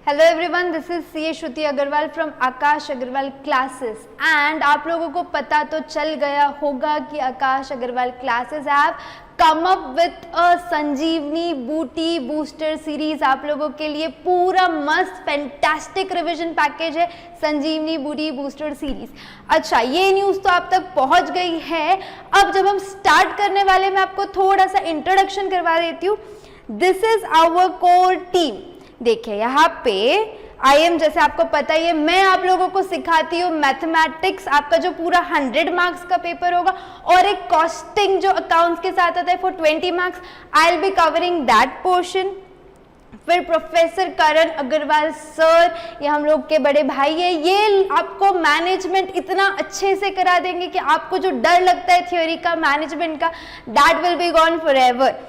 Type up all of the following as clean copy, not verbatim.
Hello everyone, this is CA Shruti Agarwal from Akash Agarwal classes and आप लोगों को पता तो चल गया होगा कि आकाश Agarwal classes have come up with a Sanjeevani booti booster series. आप लोगों के लिए पूरा मस्त फैंटास्टिक रिवीजन पैकेज है संजीवनी बूटी बूस्टर सीरीज। अच्छा, ये न्यूज़ तो आप तक पहुंच गई है। अब जब हम स्टार्ट करने वाले, मैं आपको थोड़ा सा इंट्रोडक्शन करवा देती हूँ। This is our core team. देखिए यहाँ पे IM, जैसे आपको पता ही है, मैं आप लोगों को सिखाती हूँ मैथमेटिक्स, आपका जो पूरा 100 मार्क्स का पेपर होगा, और एक कॉस्टिंग जो अकाउंट्स के साथ आता है for 20 marks. I will be covering that portion. फिर प्रोफेसर करण अग्रवाल सर, ये हम लोग के बड़े भाई है, ये आपको मैनेजमेंट इतना अच्छे से करा देंगे कि आपको जो डर लगता है थ्योरी का, मैनेजमेंट का, that will be gone for ever.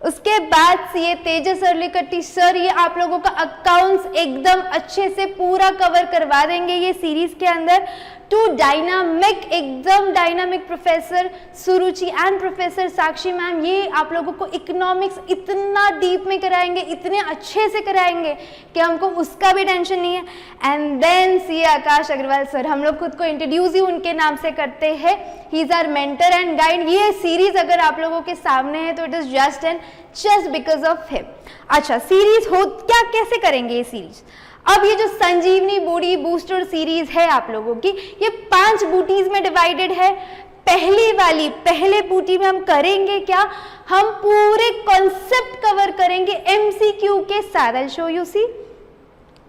उसके बाद सीए तेजस अर्लीकट्टी सर, ये आप लोगों का अकाउंट्स एकदम अच्छे से पूरा कवर करवा देंगे ये सीरीज के अंदर। टू डायनामिक, एकदम dynamic professor Suruchi and professor Sakshi ma'am, ये आप लोगों को इकोनॉमिक्स इतना डीप में कराएंगे, इतने अच्छे से कराएंगे कि हमको उसका भी टेंशन नहीं है। And then CA Akash Agarwal sir, हम लोग खुद को इंट्रोड्यूस ही उनके नाम से करते हैं। He is our mentor and guide. ये सीरीज अगर आप लोगों के सामने है तो it is just because of him. अच्छा, सीरीज हो क्या, कैसे करेंगे ये सीरीज? अब ये जो संजीवनी बूटी बूस्टर सीरीज है आप लोगों की, ये 5 बूटीज में डिवाइडेड है। पहले बूटी में हम करेंगे क्या, हम पूरे कॉन्सेप्ट कवर करेंगे MCQ के साथ। I show you, see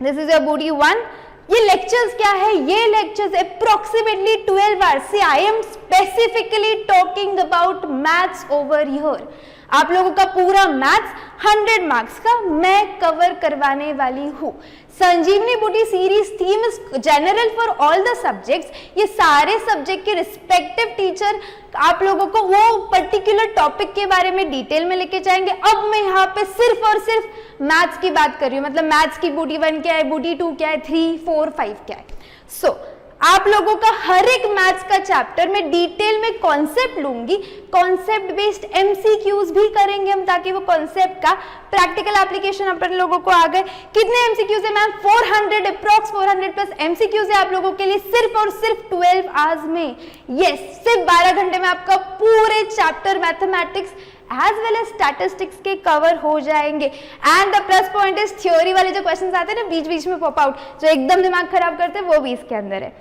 this is your बूटी 1। ये लेक्चर्स क्या है, ये लेक्चर्स अप्रोक्सीमेटली 12 आवर्स से I am specifically talking about maths over here. आप लोगों का पूरा मैथ्स 100 मार्क्स का मैं कवर करवाने वाली हूँ। संजीवनी बूटी series theme is general for all the subjects. ये सारे सब्जेक्ट के रिस्पेक्टिव टीचर आप लोगों को वो पर्टिकुलर टॉपिक के बारे में डिटेल में लेके जाएंगे। अब मैं यहाँ पे सिर्फ और सिर्फ मैथ्स की बात कर रही हूँ, मतलब मैथ्स की बूटी 1 क्या है, बूटी 2 क्या है, 3, 4, 5 क्या है। सो आप लोगों का हर एक मैथ्स का चैप्टर में डिटेल में कॉन्सेप्ट लूंगी, कॉन्सेप्ट बेस्ड MCQs भी करेंगे हम, ताकि वो कॉन्सेप्ट का प्रैक्टिकल एप्लीकेशन अपन लोगों को आ गए। कितने MCQs है मैम? 400, अप्रॉक्स 400 प्लस MCQs है आप लोगों के लिए सिर्फ और सिर्फ 12 आवर्स में। यस, सिर्फ 12 घंटे में आपका पूरे chapter mathematics as well as statistics के कवर हो जाएंगे। And the plus point is theory वाले जो क्वेश्चंस आते हैं ना बीच बीच में पॉप आउट, जो एकदम दिमाग खराब करते हैं, वो भी इसके अंदर है।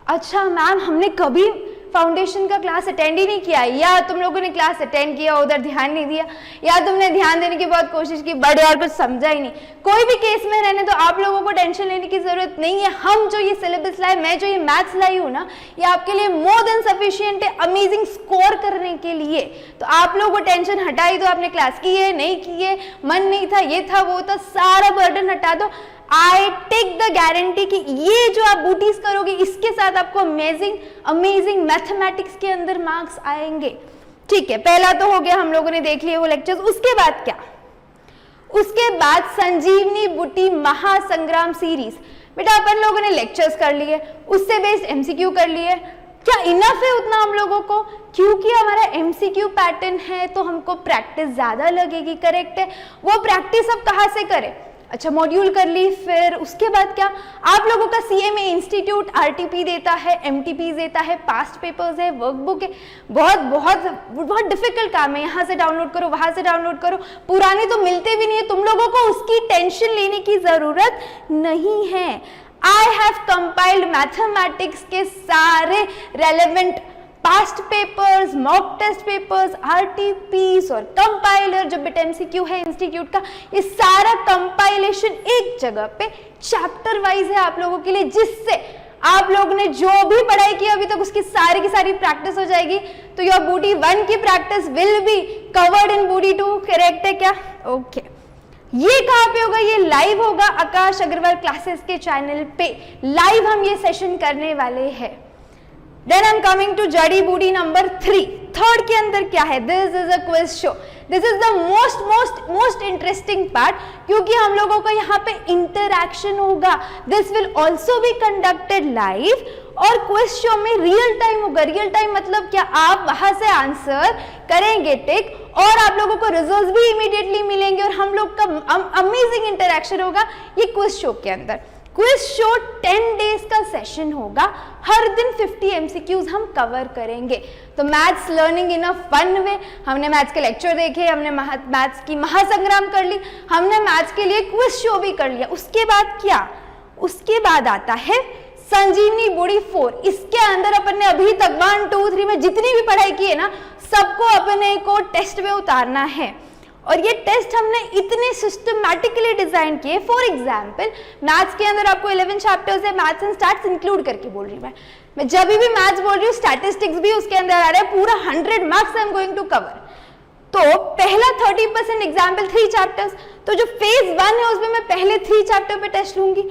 अच्छा मैम, हमने कभी फाउंडेशन का क्लास अटेंड ही नहीं किया, या तुम लोगों ने क्लास अटेंड किया उधर ध्यान नहीं दिया, या तुमने ध्यान देने की बहुत कोशिश की बट यार कुछ समझा ही नहीं। कोई भी केस में रहने तो आप लोगों को टेंशन लेने की जरूरत नहीं है। हम जो ये सिलेबस लाए, मैं जो ये मैथ्स लाई हूँ ना, ये आपके लिए मोर देन सफिशिएंट है अमेजिंग स्कोर करने के लिए। तो आप लोगों को टेंशन हटा ही दो, आपने क्लास की है नहीं की है, मन नहीं था, ये था वो था, सारा बर्डन हटा दो। आई टेक द गारंटी कि ये जो आप बूटीज करोगे इसके साथ आपको अमेजिंग मैथमेटिक्स के अंदर मार्क्स आएंगे। ठीक है, पहला तो हो गया, हम लोगों ने देख लिए वो लेक्चर्स। उसके बाद क्या? उसके बाद संजीवनी बूटी महासंग्राम सीरीज। बेटा अपन लोगों ने लेक्चर्स कर लिए, उससे बेस्ड MCQ कर लिए। क्या इनफ है उतना हम लोगों को? क्योंकि हमारा MCQ पैटर्न है तो हमको प्रैक्टिस ज्यादा लगेगी, करेक्ट है। वो प्रैक्टिस अब कहाँ से करें? अच्छा, मॉड्यूल कर ली, फिर उसके बाद क्या, आप लोगों का CMA इंस्टीट्यूट RTP देता है, MTP देता है, पास्ट पेपर्स है, वर्कबुक है। बहुत डिफिकल्ट काम है, यहाँ से डाउनलोड करो, वहाँ से डाउनलोड करो, पुराने तो मिलते भी नहीं है। तुम लोगों को उसकी टेंशन लेने की जरूरत नहीं है। आई हैव कंपाइल्ड मैथमेटिक्स के सारे relevant past papers, mock test papers, RTPs और कंपाइलर जो बिट MCQ है इंस्टीट्यूट का, ये सारा कंपाइलेशन एक जगह पे चैप्टर वाइज है आप लोगों के लिए, जिससे आप लोगों ने जो भी पढ़ाई की अभी तक उसकी सारी की सारी प्रैक्टिस हो जाएगी। तो योर बूटी 1 की practice will be covered in बूटी 2, करेक्ट है क्या? ओके। ये कहाँ पे होगा? ये लाइव होगा आकाश अग्रवाल क्लासेस के चैनल पे, लाइव हम ये सेशन करने वाले हैं। Then I'm coming to जड़ी बूटी नंबर 3। थर्ड के अंदर क्या है? This is a quiz show. This is the most interesting part, क्योंकि हम लोगों को यहाँ पे इंटरैक्शन होगा। This will also be conducted live और क्विज शो में रियल टाइम होगा। रियल टाइम मतलब क्या? आप वहां से आंसर करेंगे टिक और आप लोगों को रिजल्ट्स भी इमीडिएटली मिलेंगे और हम लोग का अमेजिंग इंटरेक्शन होगा ये क्विज शो के अंदर। क्विज शो 10 डेज का सेशन होगा, हर दिन 50 MCQs हम कवर करेंगे। तो maths learning in a fun way, हमने मैथ्स के लेक्चर देखे, हमने मैथ्स की महासंग्राम कर ली, हमने मैथ्स के लिए क्विज शो भी कर लिया। उसके बाद क्या, उसके बाद आता है संजीवनी बूढ़ी 4। इसके अंदर अपन ने अभी तक 1, 2, 3 में जितनी भी पढ़ाई की है ना, सबको अपने को टेस्ट में उतारना है। और ये टेस्ट हमने इतने सिस्टमैटिकली डिजाइन किए। फॉर एग्जाम्पल मैथ्स के अंदर आपको 11 चैप्टर्स है, मैथ्स एंड स्टैट्स इंक्लूड करके बोल रही हूँ मैं जब भी मैथ्स बोल रही हूँ स्टैटिस्टिक्स भी उसके अंदर आ रहा है, पूरा 100 marks I am going to cover. तो पहला 30% एग्जाम्पल 3 चैप्टर्स, तो जो फेज 1 है उसमें मैं पहले 3 चैप्टर पे टेस्ट लूंगी,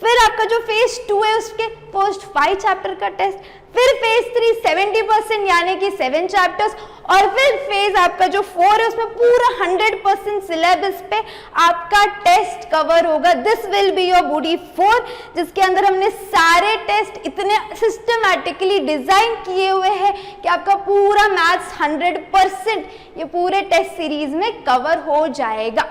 फिर आपका जो फेज 2 है उसके फर्स्ट 5 चैप्टर का टेस्ट, फिर फेज 3 70% यानी कि 7 चैप्टर्स, और फिर फेज आपका जो 4 है उसमें पूरा 100% सिलेबस पे आपका टेस्ट कवर होगा। दिस विल बी योर बूढ़ी 4, जिसके अंदर हमने सारे टेस्ट इतने सिस्टमैटिकली डिजाइन किए हुए हैं कि आपका पूरा मैथ्स 100% ये पूरे टेस्ट सीरीज में कवर हो जाएगा।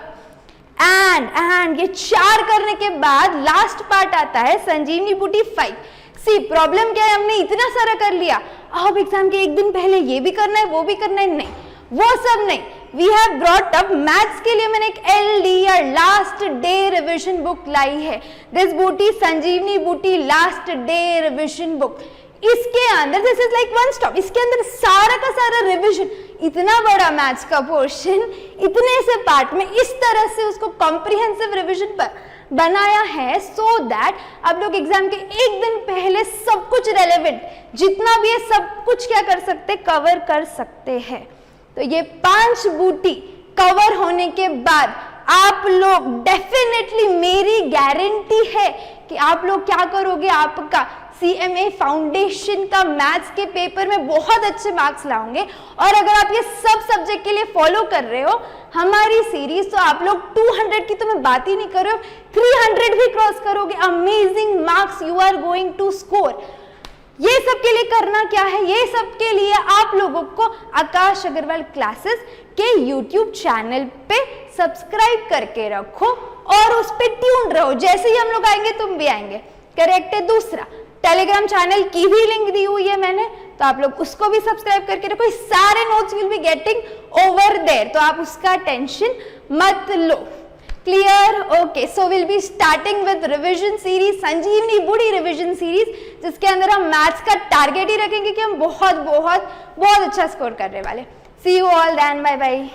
एंड ये 4 करने के बाद लास्ट पार्ट आता है संजीवनी बूटी 5। सी प्रॉब्लम क्या है, हमने इतना सारा कर लिया, अब एग्जाम के एक दिन पहले ये भी करना है वो भी करना है, नहीं वो सब नहीं। We have brought up maths के लिए मैंने एक LDR last day revision book लाई है, दिस बूटी संजीवनी बूटी लास्ट डे रिविजन बुक। इसके अंदर this is like one stop, इसके अंदर सारा का सारा रिविजन, इतना बड़ा मैथ्स का पोर्शन इतने से पार्ट में इस तरह से उसको कॉम्प्रिहेंसिव रिविजन पर बनाया है सो दैट आप लोग एग्जाम के एक दिन पहले सब कुछ रेलेवेंट जितना भी है सब कुछ क्या कर सकते, कवर कर सकते हैं। तो ये 5 बूटी कवर होने के बाद आप लोग डेफिनेटली, मेरी गारंटी है कि आप लोग क्या करोगे, आपका CMA फाउंडेशन का मैथ्स के पेपर में बहुत अच्छे मार्क्स लाओगे। और अगर आप ये सब सब्जेक्ट के लिए फॉलो कर रहे हो हमारी सीरीज, तो आप लोग 200 की तो मैं बात ही नहीं कर रही हूँ, 300 भी क्रॉस करोगे। Amazing marks you are going to score. ये सब के लिए करना क्या है, ये सब के लिए आप लोगों को आकाश अग्रवाल क्लासेस के YouTube चैनल पे सब्सक्राइब करके रखो और उस पे ट्यून रहो, जैसे ही हम लोग आएंगे तुम भी आएंगे, करेक्ट है। दूसरा, टेलीग्राम चैनल की भी लिंक दी हुई है मैंने, तो आप लोग उसको भी सब्सक्राइब करके रखो, सारे notes will be getting over there, तो आप उसका टेंशन मत लो। Clear? Okay, so will be starting with revision series, Sanjeevani booti revision series, जिसके अंदर हम मैथ्स का टारगेट ही रखेंगे कि हम बहुत बहुत बहुत अच्छा स्कोर करने वाले। See you all then, bye bye.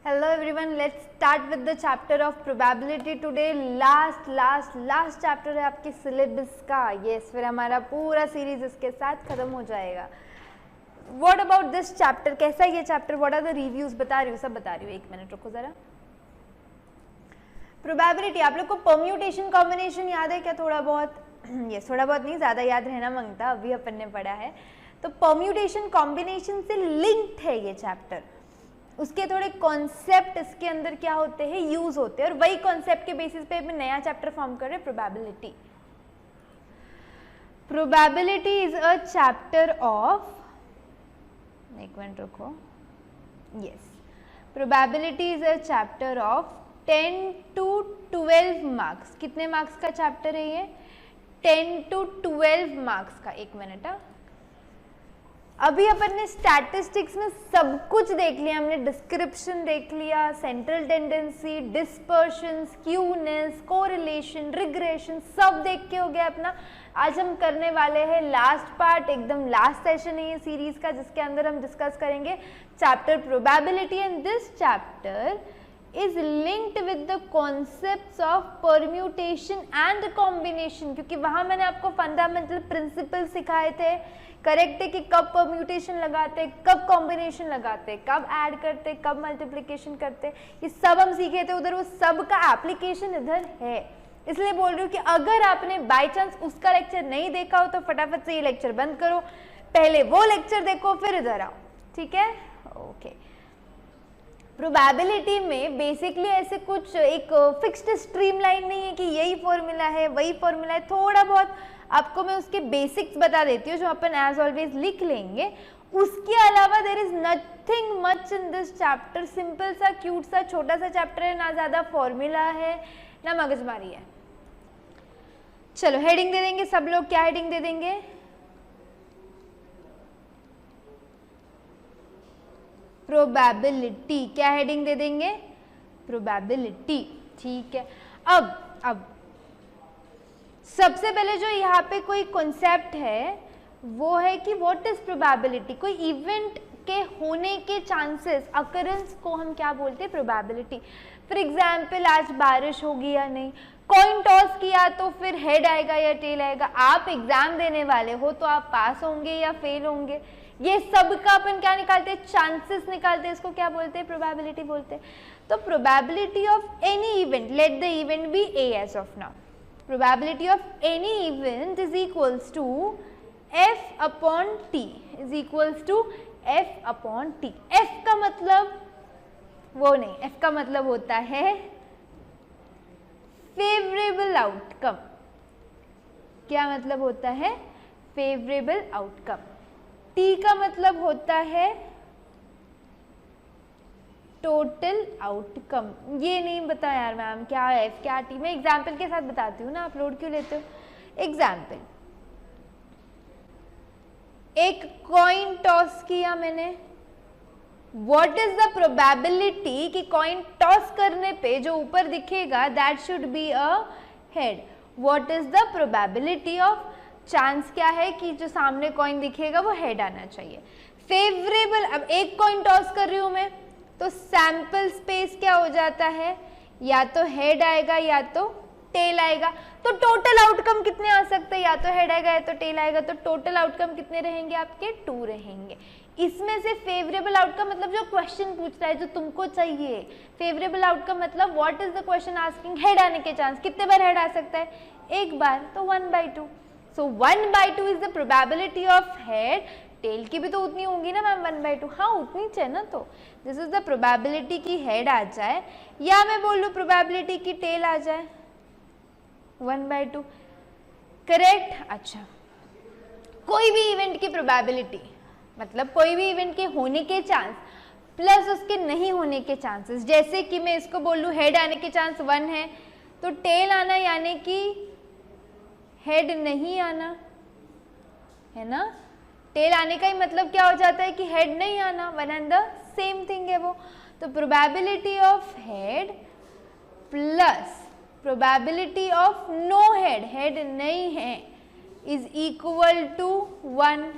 Hello everyone, let's start with the chapter of probability today. Last chapter है आपके syllabus का। Yes, फिर हमारा पूरा सीरीज इसके साथ खत्म हो जाएगा। What about this chapter? कैसा है ये chapter? What are the reviews? बता रही हूँ, सब बता रही हूँ, एक मिनट रुको जरा। प्रोबेबिलिटी, आप लोग को परम्यूटेशन कॉम्बिनेशन याद है क्या? थोड़ा बहुत, ये थोड़ा बहुत नहीं, ज्यादा याद रहना मांगता, अभी अपन ने पढ़ा है। तो परम्यूटेशन कॉम्बिनेशन से लिंक्ड है ये चैप्टर, उसके थोड़े कॉन्सेप्ट इसके अंदर क्या होते हैं, यूज होते हैं, और वही कॉन्सेप्ट के बेसिस पे मैं नया चैप्टर फॉर्म कर रहे हैं, probability. Probability is a chapter of, एक मिनट रुको, yes, probability is a chapter of 10 to 12 marks. कितने मार्क्स का चैप्टर है ये? 10 to 12 मार्क्स का। एक मिनट, अभी अपन ने स्टैटिस्टिक्स में सब कुछ देख लिया, हमने डिस्क्रिप्शन देख लिया, central tendency, dispersion, skewness, correlation, regression, सब देख के हो गया अपना। आज हम करने वाले हैं लास्ट पार्ट, एकदम लास्ट सेशन है ये सीरीज का, जिसके अंदर हम डिस्कस करेंगे chapter probability. And this chapter is linked with the concepts of permutation and combination, क्योंकि वहां मैंने आपको फंडामेंटल प्रिंसिपल सिखाए थे, करेक्ट है, कि कब परम्यूटेशन लगाते, कब कॉम्बिनेशन लगाते, कब ऐड करते, कब मल्टीप्लिकेशन करते, ये सब हम सीखे थे उधर, वो सब का एप्लीकेशन इधर है। इसलिए बोल रही हूँ कि अगर आपने बाय चांस उसका लेक्चर नहीं देखा हो तो फटाफट से ये लेक्चर बंद करो, पहले वो लेक्चर देखो फिर इधर आओ, ठीक है? ओके। प्रोबेबिलिटी में बेसिकली ऐसे कुछ एक फिक्स्ड स्ट्रीमलाइन नहीं है कि यही फॉर्मूला है वही फॉर्मूला है, थोड़ा बहुत आपको मैं उसके बेसिक्स बता देती हूँ जो अपन एज ऑलवेज लिख लेंगे, उसके अलावा there is nothing much in this chapter. Simple सा क्यूट सा छोटा सा चैप्टर है, ना ज्यादा फॉर्मूला है ना मगजमारी है। चलो हेडिंग दे देंगे सब लोग, क्या हेडिंग दे देंगे? प्रोबेबिलिटी। क्या हेडिंग दे देंगे? प्रोबेबिलिटी। ठीक है, अब सबसे पहले जो यहाँ पे कोई कॉन्सेप्ट है वो है कि व्हाट इज प्रोबेबिलिटी। कोई इवेंट के होने के चांसेस, अकरेंस को हम क्या बोलते हैं? प्रोबेबिलिटी। फॉर एग्जाम्पल आज बारिश होगी या नहीं, कॉइन टॉस किया तो फिर हेड आएगा या टेल आएगा। आप एग्जाम देने वाले हो तो आप पास होंगे या फेल होंगे, ये सब का अपन क्या निकालते हैं? चांसेस निकालते हैं। इसको क्या बोलते हैं? प्रोबेबिलिटी बोलते हैं। तो probability of any event, let the event be A as of now, probability of any event is equals to F upon T, is equals to F upon T। F का मतलब वो नहीं, F का मतलब होता है फेवरेबल आउटकम। क्या मतलब होता है? Favourable outcome. T का मतलब होता है टोटल आउटकम। ये नहीं बता यार मैम क्या है F क्या T, मैं एग्जाम्पल के साथ बताती हूँ ना, आप लोड क्यों लेते हो? एग्जाम्पल, एक कॉइन टॉस किया मैंने, व्हाट इज द प्रोबेबिलिटी कि कॉइन टॉस करने पे जो ऊपर दिखेगा that should be a head. What is the probability of, chance क्या है कि जो सामने कॉइन दिखेगा वो हेड आना चाहिए। फेवरेबल, अब एक कॉइन टॉस कर रही हूं मैं तो सैंपल स्पेस क्या हो जाता है? या तो हेड आएगा या तो टेल आएगा। तो टोटल आउटकम कितने आ सकते हैं? या तो हेड आएगा या तो टेल आएगा। तो टोटल आउटकम कितने रहेंगे आपके? 2 रहेंगे। इसमें से फेवरेबल आउटकम मतलब जो क्वेश्चन पूछ रहा है, जो तुमको चाहिए, फेवरेबल आउटकम मतलब what is the question asking, head आने के चांस। कितने बार हेड आ सकता है? एक बार, तो 1/2। So 1/2 is the probability of head. Tail की भी तो उतनी होगी ना मैम, 1/2। हाँ उतनी चाहिए ना, तो दिस इज द प्रोबेबिलिटी की हेड आ जाए, या मैं बोल लूँ प्रोबेबिलिटी की टेल आ जाए, 1/2। करेक्ट। अच्छा, कोई भी इवेंट की प्रोबेबिलिटी मतलब कोई भी इवेंट के होने के चांस प्लस उसके नहीं होने के चांसेस। जैसे कि मैं इसको बोल लूँ हेड आने के चांस 1 है, तो टेल आना यानी कि हेड नहीं आना है ना। टेल आने का ही मतलब क्या हो जाता है कि हेड नहीं आना, one and the same thing है वो। तो probability of head plus probability of no head, head नहीं है, इज इक्वल टू 1।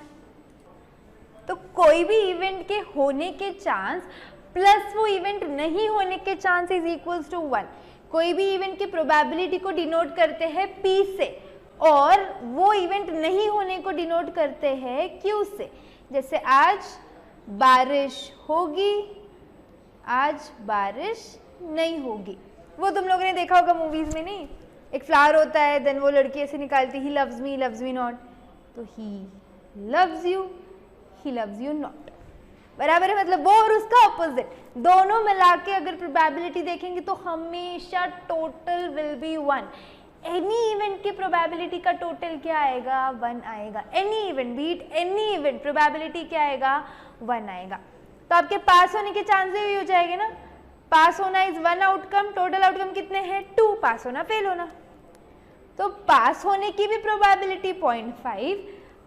तो कोई भी इवेंट के होने के चांस प्लस वो इवेंट नहीं होने के चांस इज इक्वल्स टू 1। कोई भी इवेंट की प्रोबेबिलिटी को डिनोट करते हैं P से, और वो इवेंट नहीं होने को डिनोट करते हैं Q से। जैसे आज बारिश होगी, आज बारिश नहीं होगी, वो तुम लोगों ने देखा होगा मूवीज में, नहीं? एक फ्लावर होता है, देन वो लड़की ऐसे निकालती, ही लव्स मी नॉट, तो he loves you, he loves you not, बराबर है। मतलब वो और उसका ऑपोजिट, दोनों मिला के अगर प्रोबेबिलिटी देखेंगे तो हमेशा total will be 1। Any event की प्रोबेबिलिटी का टोटल क्या आएगा? 1 आएगा। Any event, beat any event, probability क्या आएगा? 1 आएगा। तो आपके पास होने के चांसेस भी हो जाएंगे ना। पास होना इज 1 आउटकम, टोटल आउटकम कितने हैं? 2। पास होना, फेल होना। तो पास होने की भी प्रोबेबिलिटी 0.5,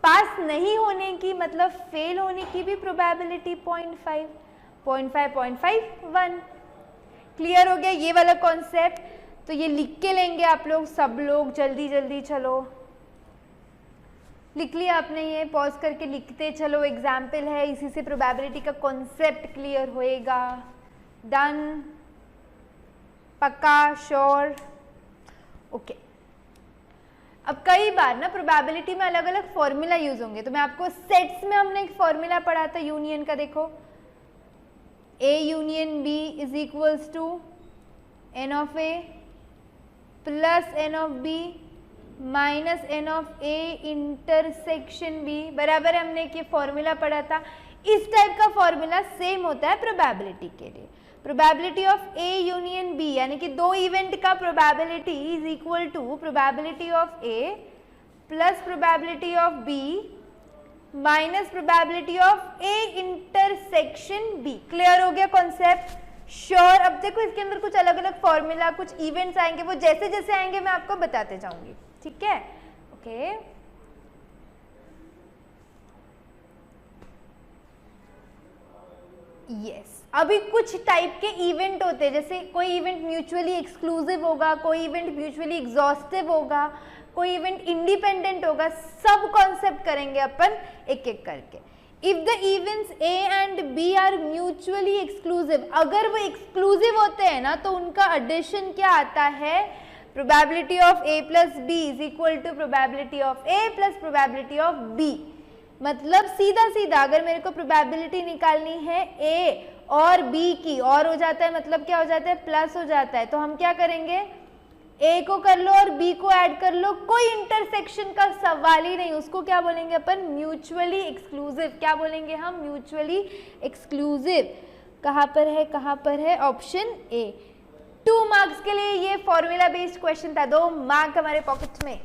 पास नहीं होने की मतलब फेल होने की भी प्रोबेबिलिटी 0.5, 0.5, 1। क्लियर हो गया ये वाला कॉन्सेप्ट? तो ये लिख के लेंगे आप लोग, सब लोग जल्दी जल्दी। चलो लिख लिया आपने, ये पॉज करके लिखते चलो। एग्जाम्पल है, इसी से प्रोबेबिलिटी का कॉन्सेप्ट क्लियर होएगा। डन, पक्का, श्योर, ओके। अब कई बार ना प्रोबेबिलिटी में अलग अलग फॉर्मूला यूज होंगे, तो मैं आपको सेट्स में हमने एक फॉर्मूला पढ़ा था यूनियन का, देखो A union B is equals to N of A plus N of B minus N of A intersection B, बराबर हमने एक ये फॉर्मूला पढ़ा था। इस टाइप का फॉर्मूला सेम होता है प्रोबेबिलिटी के लिए। Probability of A union B यानी कि दो इवेंट का probability is equal to probability of A plus probability of B minus probability of A intersection B. Clear हो गया कॉन्सेप्ट? श्योर। अब देखो इसके अंदर कुछ अलग अलग फॉर्मूला, कुछ इवेंट्स आएंगे, वो जैसे जैसे आएंगे मैं आपको बताते जाऊंगी, ठीक है? Okay yes. अभी कुछ टाइप के इवेंट होते हैं, जैसे कोई इवेंट म्यूचुअली एक्सक्लूसिव होगा, कोई इवेंट म्यूचुअली एग्जॉस्टिव होगा, कोई इवेंट इंडिपेंडेंट होगा। सब कॉन्सेप्ट करेंगे अपन एक एक करके। If the events A and B are mutually exclusive, अगर वो एक्सक्लूसिव होते हैं ना तो उनका एडिशन क्या आता है? Probability of A plus B is equal to probability of A plus probability of B. मतलब सीधा सीधा अगर मेरे को प्रोबेबिलिटी निकालनी है ए और बी की, और हो जाता है मतलब क्या हो जाता है? प्लस हो जाता है। तो हम क्या करेंगे? ए को कर लो और बी को ऐड कर लो, कोई इंटरसेक्शन का सवाल ही नहीं। उसको क्या बोलेंगे अपन? Mutually exclusive. क्या बोलेंगे हम? Mutually exclusive. कहाँ पर है? कहाँ पर है? Option A. 2 मार्क्स के लिए ये फॉर्मूला बेस्ड क्वेश्चन था, 2 मार्क हमारे पॉकेट में।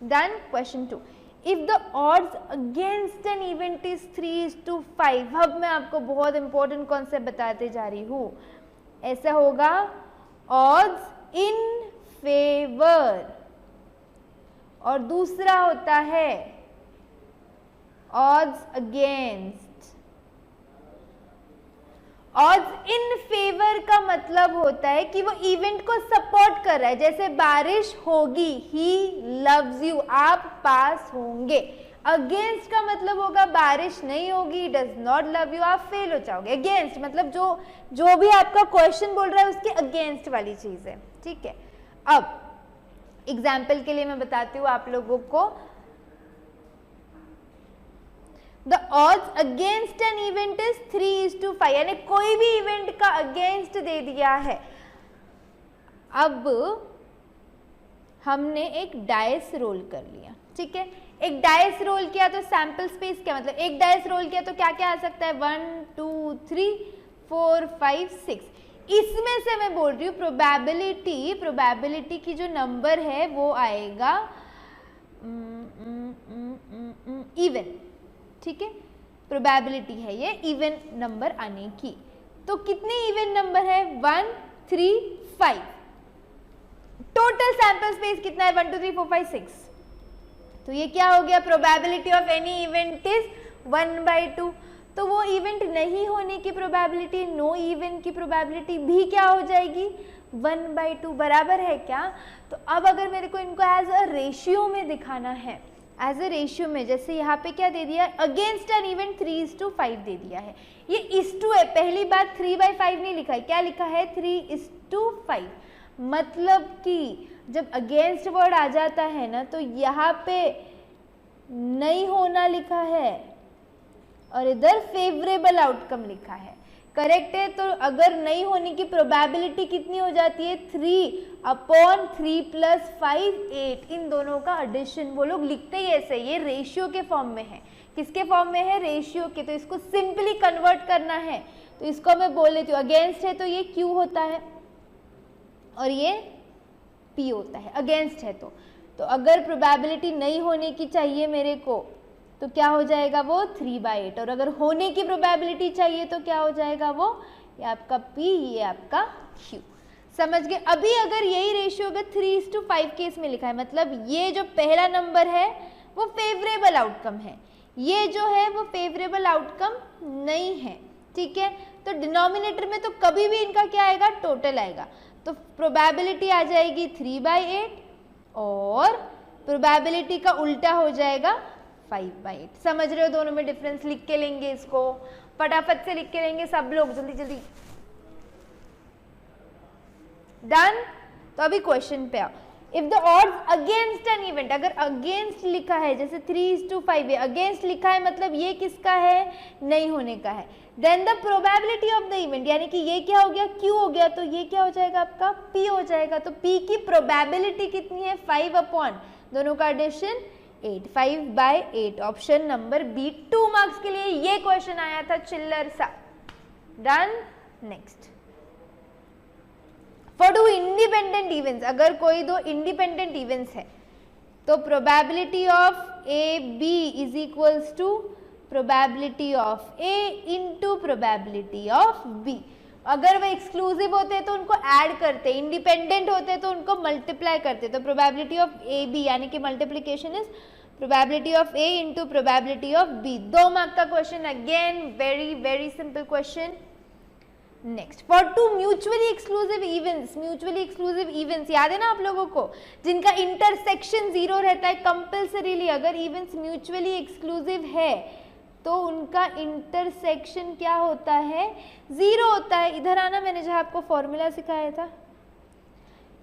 Done. Question 2, if the odds against an event is 3:5। अब मैं आपको बहुत इंपॉर्टेंट कॉन्सेप्ट बताते जा रही हूँ। ऐसा होगा ऑड्स इन फेवर, और दूसरा होता है odds against. Odds in favour का मतलब होता है कि वो इवेंट को सपोर्ट कर रहा है। जैसे बारिश होगी, ही लव्स यू, आप पास होंगे। अगेंस्ट का मतलब होगा बारिश नहीं होगी, डज नॉट लव यू, आप फेल हो जाओगे। अगेंस्ट मतलब जो भी आपका क्वेश्चन बोल रहा है उसके अगेंस्ट वाली चीज है, ठीक है? अब एग्जाम्पल के लिए मैं बताती हूँ आप लोगों को। The odds against an event is 3:5, यानी कोई भी इवेंट का अगेंस्ट दे दिया है। अब हमने एक डाइस रोल कर लिया, ठीक है? एक डाइस रोल किया तो सैंपल स्पेस क्या मतलब? एक डाइस रोल किया तो क्या क्या आ सकता है? 1 2 3 4 5 6। इसमें से मैं बोल रही हूँ प्रोबेबिलिटी की जो नंबर है वो आएगा इवन, ठीक है? प्रोबेबिलिटी है ये इवन नंबर आने की। तो कितने इवन नंबर है? 1 3 5। टोटल सैंपल स्पेस कितना है? 1 2 3 4 5 6। तो ये क्या हो गया? Probability of any event is 1/2। तो वो इवेंट नहीं होने की प्रोबेबिलिटी, नो इवेंट की प्रोबेबिलिटी भी क्या हो जाएगी? 1/2। बराबर है क्या? तो अब अगर मेरे को इनको एज अ रेशियो में दिखाना है, एज अ रेशियो में, जैसे यहाँ पे क्या दे दिया? अगेंस्ट एन इवेंट 3:5 दे दिया है। ये इस टू है, पहली बात 3/5 नहीं लिखा है, क्या लिखा है? 3:5। मतलब कि जब अगेंस्ट वर्ड आ जाता है ना तो यहाँ पे नहीं होना लिखा है और इधर फेवरेबल आउटकम लिखा है। करेक्ट है? तो अगर नहीं होने की प्रोबेबिलिटी कितनी हो जाती है? 3/3 + 5 8। इन दोनों का एडिशन वो लोग लिखते ही ऐसे, ये रेशियो के फॉर्म में है। किसके फॉर्म में है? रेशियो के। तो इसको सिंपली कन्वर्ट करना है तो इसको मैं बोल लेती हूँ, अगेंस्ट है तो ये Q होता है और ये P होता है, अगेंस्ट है तो अगर प्रोबेबिलिटी नहीं होने की चाहिए मेरे को तो क्या हो जाएगा? वो 3/8। और अगर होने की प्रोबेबिलिटी चाहिए तो क्या हो जाएगा? वो ये आपका P, ये आपका Q। समझ गए? अभी अगर यही रेशियो अगर 3:5 केस में लिखा है, मतलब ये जो पहला नंबर है वो फेवरेबल आउटकम है, ये जो है वो फेवरेबल आउटकम नहीं है, ठीक है? तो डिनोमिनेटर में तो कभी भी इनका क्या आएगा? टोटल आएगा। तो प्रोबेबिलिटी आ जाएगी 3/8 और प्रोबेबिलिटी का उल्टा हो जाएगा 5/8। समझ रहे हो? दोनों में डिफरेंस लिख के लेंगे, इसको फटाफट से लिख के लेंगे सब लोग, जल्दी जल्दी। डन? तो अभी क्वेश्चन पे आओ। If the odds against an event, अगर अगेंस्ट लिखा है, जैसे 3:5 है, अगेंस्ट लिखा है मतलब ये किसका है? नहीं होने का है। Then the probability of the event, यानी कि ये क्या हो गया? Q हो गया, तो ये क्या हो जाएगा? आपका P हो जाएगा। तो P की प्रोबेबिलिटी कितनी है? 5 दोनों का addition 8, 5/8। Option number B. 2 marks के लिए ये क्वेश्चन आया था, चिल्लर सा। Done? Next. For 2 independent events, अगर कोई 2 इंडिपेंडेंट इवेंट्स है, तो probability of A B is equals to probability of A into probability of B. अगर वो एक्सक्लूसिव होते तो उनको ऐड करते, इंडिपेंडेंट होते तो उनको मल्टीप्लाई करते। तो प्रोबेबिलिटी ऑफ ए बी यानी कि multiplication is probability of A into probability of B. 2 mark का question, again very very simple question. Next, for two mutually exclusive events, mutually exclusive events याद है ना आप लोगों को, जिनका इंटरसेक्शन 0 रहता है कंपल्सरीली। अगर इवेंट्स म्यूचुअली एक्सक्लूसिव है तो उनका इंटरसेक्शन क्या होता है, 0 होता है। इधर आना, मैंने जहाँ आपको फॉर्मूला सिखाया था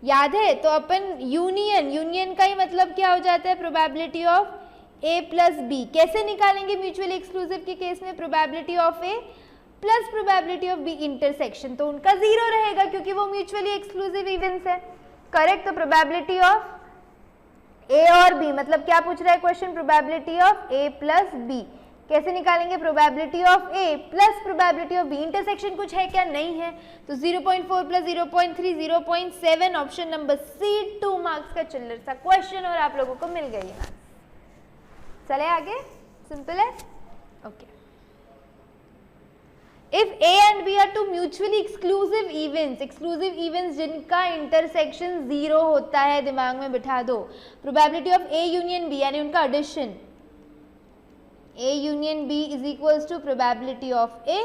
याद है, तो अपन यूनियन, यूनियन का ही मतलब क्या हो जाता है, probability of A plus B. कैसे निकालेंगे म्यूचुअली एक्सक्लूसिव के केस में, probability of A plus probability of B intersection, तो उनका 0 रहेगा क्योंकि वो म्यूचुअली एक्सक्लूसिव इवेंट्स है। करेक्ट। तो प्रोबेबिलिटी ऑफ ए और बी, मतलब क्या पूछ रहा है question, probability of A plus B. कैसे निकालेंगे, probability of A plus probability of B. Intersection कुछ है क्या, नहीं है, तो 0.4 plus 0.3 0.7, option number C. 2 marks का चिल्लर सा क्वेश्चन और आप लोगों को मिल गई है। चले आगे, सिंपल है। Okay, if A and B are two mutually exclusive events जिनका इंटरसेक्शन 0 होता है, दिमाग में बिठा दो, probability of A union B यानी उनका addition, A union B is equals to probability of A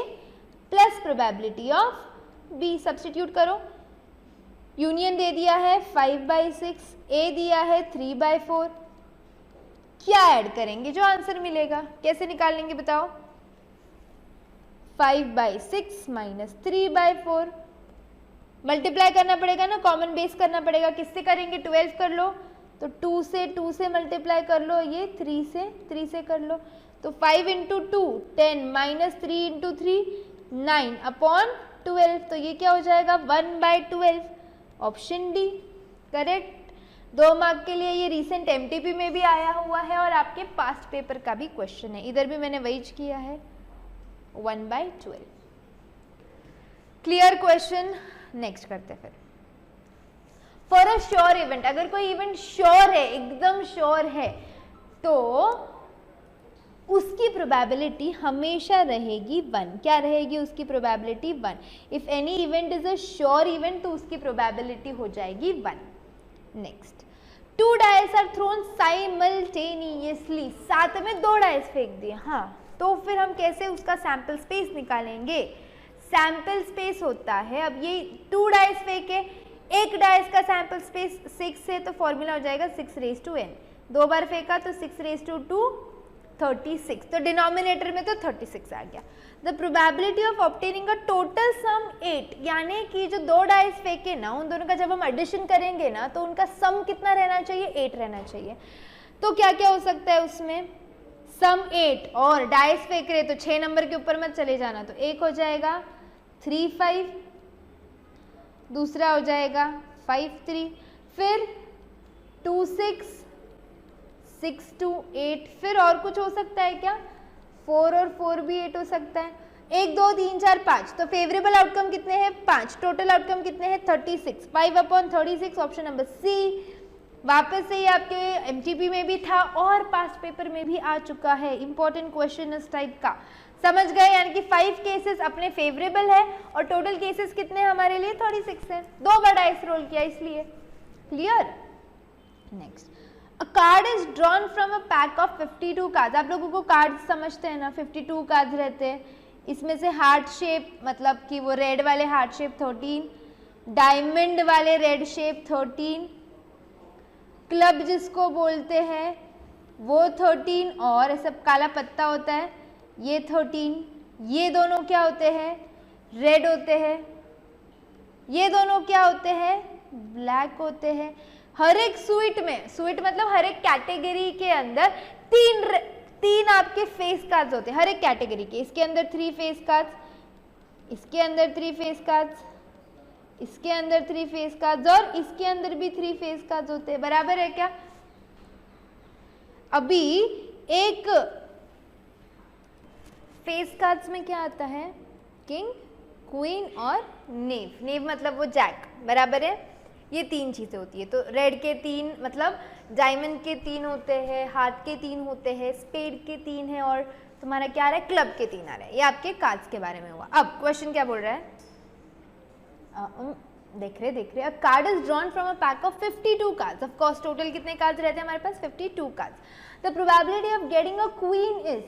plus probability of B। Substitute करो, यूनियन दे दिया है 5/6, A दिया है 3/4, क्या ऐड करेंगे जो आंसर मिलेगा, कैसे निकालेंगे बताओ, 5/6 माइनस 3/4, मल्टीप्लाई करना पड़ेगा ना, कॉमन बेस करना पड़ेगा। किससे करेंगे, 12 कर लो, तो 2 से मल्टीप्लाई कर लो, ये 3 से कर लो, तो 5 इंटू 2 10 माइनस 3 इंटू 3 9 अपॉन 12, तो ये क्या हो जाएगा 1/12, ऑप्शन डी करेक्ट। 2 मार्क के लिए ये रिसेंट एमटीपी में भी आया हुआ है और आपके पास्ट पेपर का भी क्वेश्चन है, इधर भी मैंने वही किया है, 1/12। Clear question. नेक्स्ट करते फिर, फॉर अ श्योर इवेंट, अगर कोई इवेंट श्योर है, एकदम श्योर है, तो उसकी प्रोबेबिलिटी हमेशा रहेगी 1। क्या रहेगी उसकी probability, 1। If any event is a sure event तो उसकी प्रोबेबिलिटी हो जाएगी 1। Next, 2 dice are thrown simultaneously, साथ में 2 डाइस फेंक दिए, हाँ, तो फिर हम कैसे उसका सैंपल स्पेस निकालेंगे, सैंपल स्पेस होता है, अब ये 2 डाइस फेंके, एक डाइस का सैंपल स्पेस 6 है, तो फॉर्मूला हो जाएगा 6n, 2 बार फेंका तो 6 36, तो डिनोमिनेटर में तो 36 आ गया। The probability of obtaining a total sum 8, यानी कि जो 2 डाइस फेंके ना, उन दोनों का जब हम एडिशन करेंगे ना, तो उनका सम कितना रहना चाहिए, 8 रहना चाहिए। तो क्या क्या हो सकता है उसमें, सम 8, और डाइस फेंक रहे तो 6 नंबर के ऊपर मत चले जाना, तो एक हो जाएगा 3 5, दूसरा हो जाएगा 5 3, फिर 2 6 6 2 8, फिर और कुछ हो सकता है क्या, 4 और 4 भी 8 हो सकता है, 1 2 3 4 5, तो फेवरेबल आउटकम कितने हैं 5, टोटल आउटकम कितने हैं 36, 5/36, ऑप्शन नंबर सी। वापस से ये आपके एमटीपी में भी था और पास्ट पेपर में भी आ चुका है, इंपॉर्टेंट क्वेश्चन इस टाइप का, समझ गए, यानी कि 5 केसेस अपने फेवरेबल है और टोटल केसेस कितने हमारे लिए 36 है, 2 बार डाइस रोल किया इसलिए। Clear. Next, A card is drawn from a pack of 52 cards। आप लोगों को कार्ड्स समझते हैं ना, 52 कार्ड्स रहते हैं, इसमें से हार्ट शेप मतलब कि वो रेड वाले हार्ट शेप 13, डायमंड वाले रेड शेप 13, क्लब जिसको बोलते हैं वो 13, और ऐसा काला पत्ता होता है ये 13, ये दोनों क्या होते हैं रेड होते हैं, ये दोनों क्या होते हैं ब्लैक होते हैं। हर एक स्वीट में, स्वीट मतलब हर एक कैटेगरी के अंदर तीन आपके फेस कार्ड्स होते हैं, हर एक कैटेगरी के। इसके अंदर 3 फेस कार्ड्स, इसके अंदर 3 फेस कार्ड्स, इसके अंदर 3 फेस कार्ड्स, और इसके अंदर भी 3 फेस कार्ड्स होते हैं, बराबर है क्या। अभी एक फेस कार्ड्स में क्या आता है, किंग, क्वीन और नेव, नेव मतलब वो जैक, बराबर है। ये 3 चीज़ें होती है। तो रेड के 3 मतलब डायमंड के 3 होते हैं, हार्ट के 3 होते हैं, स्पेड के 3 है और तुम्हारा क्या आ रहा है, क्लब के 3 आ रहा है। ये आपके कार्ड्स के बारे में हुआ। अब क्वेश्चन क्या बोल रहा है, देख रहे अ card is drawn from a pack of 52 cards. Of course total कितने कार्ड्स रहते हैं हमारे पास, 52 cards. The probability of getting a queen is,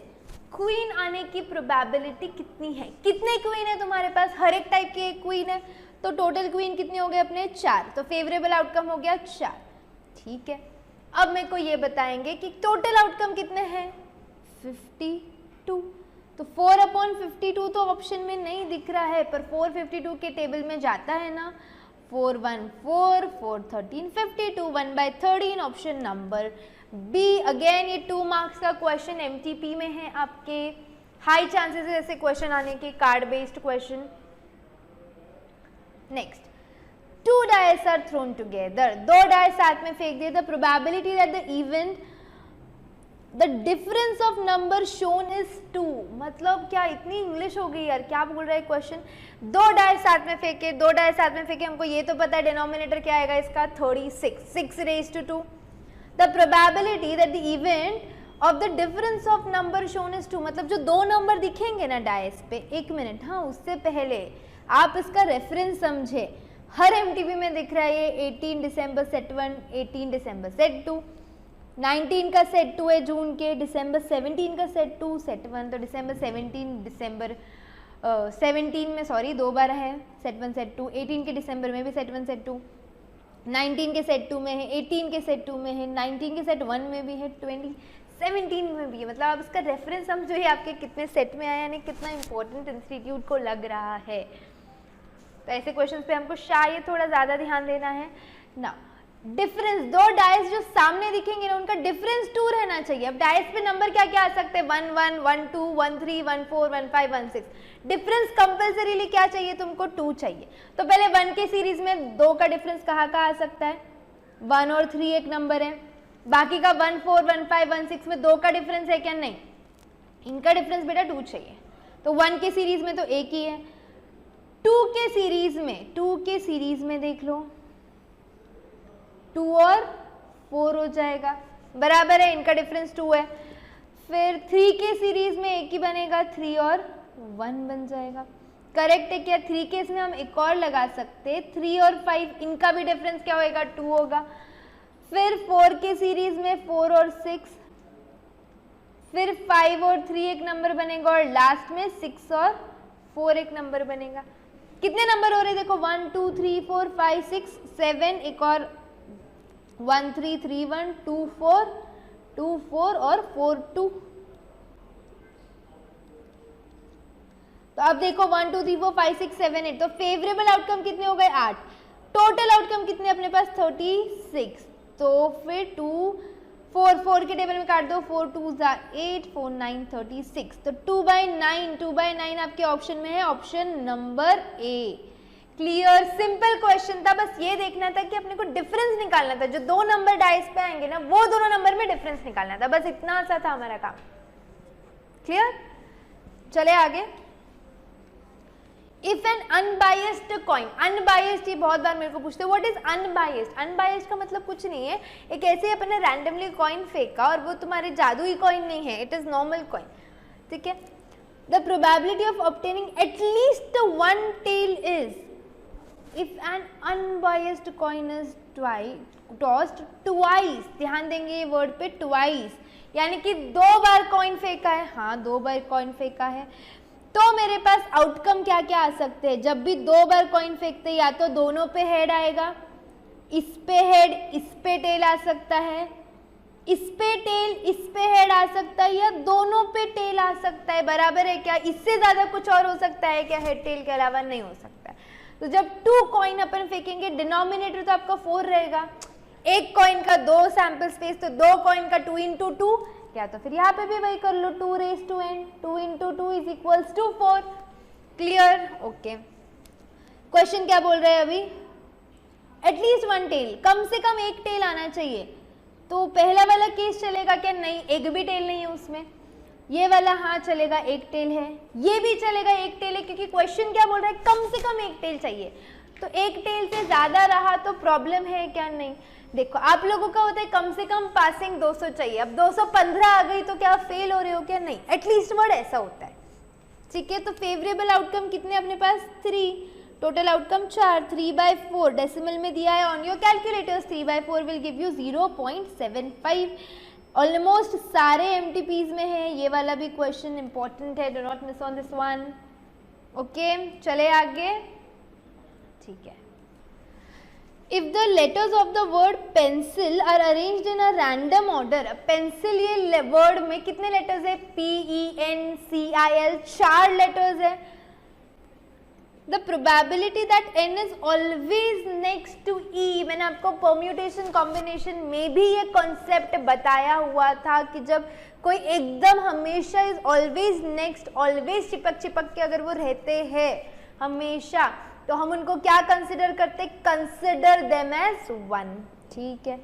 queen आने की प्रोबेबिलिटी कितनी है, कितने क्वीन है तुम्हारे पास, हर एक टाइप की एक क्वीन है, तो टोटल क्वीन कितने हो गए अपने 4, तो फेवरेबल आउटकम हो गया 4। ठीक है, अब मेरे को ये बताएंगे कि टोटल आउटकम कितने हैं, 52। तो 4/52 तो ऑप्शन में नहीं दिख रहा है, पर 452 के टेबल में जाता है ना, 4 1 4 4 13 52 1/13, ऑप्शन नंबर बी। अगेन ये 2 मार्क्स का क्वेश्चन एमटीपी में है आपके, हाई चांसेस है ऐसे क्वेश्चन आने के, card based question. Next, 2 dice are thrown together, 2 dice साथ में फेंक दिए, the probability that the event the difference of number shown is 2। मतलब क्या इतनी इंग्लिश हो गई यार, क्या बोल रहा है क्वेश्चन। 2 डाइस साथ में फेंके, 2 डाइस साथ में फेंके, हमको ये तो पता है डिनोमिनेटर क्या आएगा इसका, 36, 6 raised to 2। The probability that the event of the difference of number shown is 2, मतलब जो 2 नंबर दिखेंगे ना डाइस पे, 1 मिनट, हाँ उससे पहले आप इसका रेफरेंस समझे। हर एमटीपी में दिख रहा है ये 18 दिसंबर सेट 1, 18 दिसंबर सेट 2, 19 का सेट 2 है जून के, दिसंबर 17 का सेट 2 सेट 1, तो दिसंबर 17 में सॉरी 2 बार है सेट 1 सेट 2, 18 के दिसंबर में भी सेट 1 सेट 2, 19 के सेट 2 में है, 18 के सेट 2 में है, 19 के सेट 1 में भी है, 17 में भी है। मतलब आप इसका रेफरेंस समझो ये आपके कितने सेट में आया, यानी कितना इंपॉर्टेंट इंस्टीट्यूट को लग रहा है। तो ऐसे क्वेश्चंस पे हमको शायद थोड़ा ज़्यादा ध्यान देना है ना। डिफरेंस, 2 डाइस जो सामने दिखेंगे ना उनका डिफरेंस 2 रहना चाहिए। अब डाइस पे नंबर क्या क्या आ सकते हैं, 1 1 1 2 1 3 1 4 1 5 1 6, डिफरेंस कंपल्सरीली क्या चाहिए तुमको, 2 चाहिए। तो पहले 1 के सीरीज में 2 का डिफरेंस कहाँ आ सकता है, 1 और 3 एक नंबर है, बाकी का 1 4 1 5 1 6 में 2 का डिफरेंस है क्या, नहीं, इनका डिफरेंस बेटा 2 चाहिए। तो 1 के सीरीज में तो एक ही है, 2 के सीरीज में देख लो 2 और 4 हो जाएगा, बराबर है, इनका डिफरेंस 2 है। फिर 3 के सीरीज में एक ही बनेगा, 3 और 1 बन जाएगा, करेक्ट है क्या। 3 के इसमें हम एक और लगा सकते, 3 और 5, इनका भी डिफरेंस क्या होएगा, 2 होगा। फिर 4 के सीरीज में 4 और 6, फिर 5 और 3 एक नंबर बनेगा, और लास्ट में 6 और 4 एक नंबर बनेगा। कितने नंबर हो रहे देखो, 1 2 3 4 5 6 7, एक और 1 3 3 1 2 4 2 4 और 4 2। तो अब देखो 1 2 3 4 5 6 7 8, तो फेवरेबल आउटकम कितने हो गए, 8। टोटल आउटकम कितने अपने पास, 36। तो फिर 2 4 के टेबल में काट दो, 4 2 8 4 9 36, तो 2/9 आपके ऑप्शन में है, option number A. Clear, simple question था, बस ये देखना था कि अपने को डिफरेंस निकालना था, जो 2 नंबर डाइस पे आएंगे ना वो दोनों नंबर में डिफरेंस निकालना था, बस इतना सा था हमारा काम। क्लियर, चले आगे। If an unbiased coin, unbiased ये बहुत बार मेरे को पूछते हैं, व्हाट इज अनबायस्ड। अनबायस्ड का मतलब कुछ नहीं है, एक ऐसे अपने रैंडमली कॉइन फेंका और वो तुम्हारे जादुई कॉइन नहीं है, इट इज नॉर्मल कॉइन, ठीक है। The probability of obtaining at least 1 tail is, if an unbiased coin is tossed twice, ध्यान देंगे ये वर्ड पे ट्वाइस, यानी कि 2 बार कॉइन फेंका है, हाँ 2 बार कॉइन फेंका है, तो मेरे पास आउटकम क्या क्या आ सकते हैं। जब भी 2 बार कॉइन फेंकते हैं, या तो दोनों पे हेड आएगा, इस पे हेड इस पे टेल आ सकता है, इस पे टेल इस पे हेड आ सकता है, या दोनों पे टेल आ सकता है, बराबर है क्या। इससे ज्यादा कुछ और हो सकता है क्या, हेड टेल के अलावा नहीं हो सकता है। तो जब 2 कॉइन अपन फेंकेंगे, डिनोमिनेटर तो आपका 4 रहेगा, एक कॉइन का 2 सैंपल स्पेस, तो 2 कॉइन का 2 × 2, या तो फिर यहाँ पे भी वही कर लो, 2 raised to n, 2 × 2 is equals to 4। Clear, okay. Question क्या बोल रहे हैं अभी, एटलीस्ट 1 टेल, कम से कम एक टेल आना चाहिए। तो पहला वाला केस चलेगा क्या, नहीं, एक भी टेल नहीं है उसमें। ये वाला हाँ चलेगा, एक टेल है, ये भी चलेगा, एक टेल है, क्योंकि क्वेश्चन क्या बोल रहा है, कम से कम एक टेल चाहिए। तो एक टेल से ज़्यादा रहा तो प्रॉब्लम है क्या? नहीं। देखो आप लोगों का होता है कम से कम पासिंग 200 चाहिए, अब 215 आ गई तो क्या फेल हो रहे हो क्या? नहीं, एटलीस्ट वर्ड ऐसा होता है, ठीक है। तो फेवरेबल आउटकम कितने अपने पास? 3, टोटल आउटकम 4, 3/4 डेसिमल में दिया है on your calculators, 3/4 will give you 0.75। Almost सारे MTPs में है, ये वाला भी क्वेश्चन इंपॉर्टेंट है, do not miss on this one. Okay, चले आगे, ठीक है। If the letters of the word pencil are arranged in a random order, pencil ये word में कितने letters है? PENCIL, 4 letters है। The probability that n is always next to E, मैंने आपको permutation combination में भी ये concept बताया हुआ था कि जब कोई एकदम हमेशा is always next, always चिपक के अगर वो रहते हैं हमेशा, तो हम उनको क्या कंसिडर करते? कंसिडर देम एज 1, ठीक है,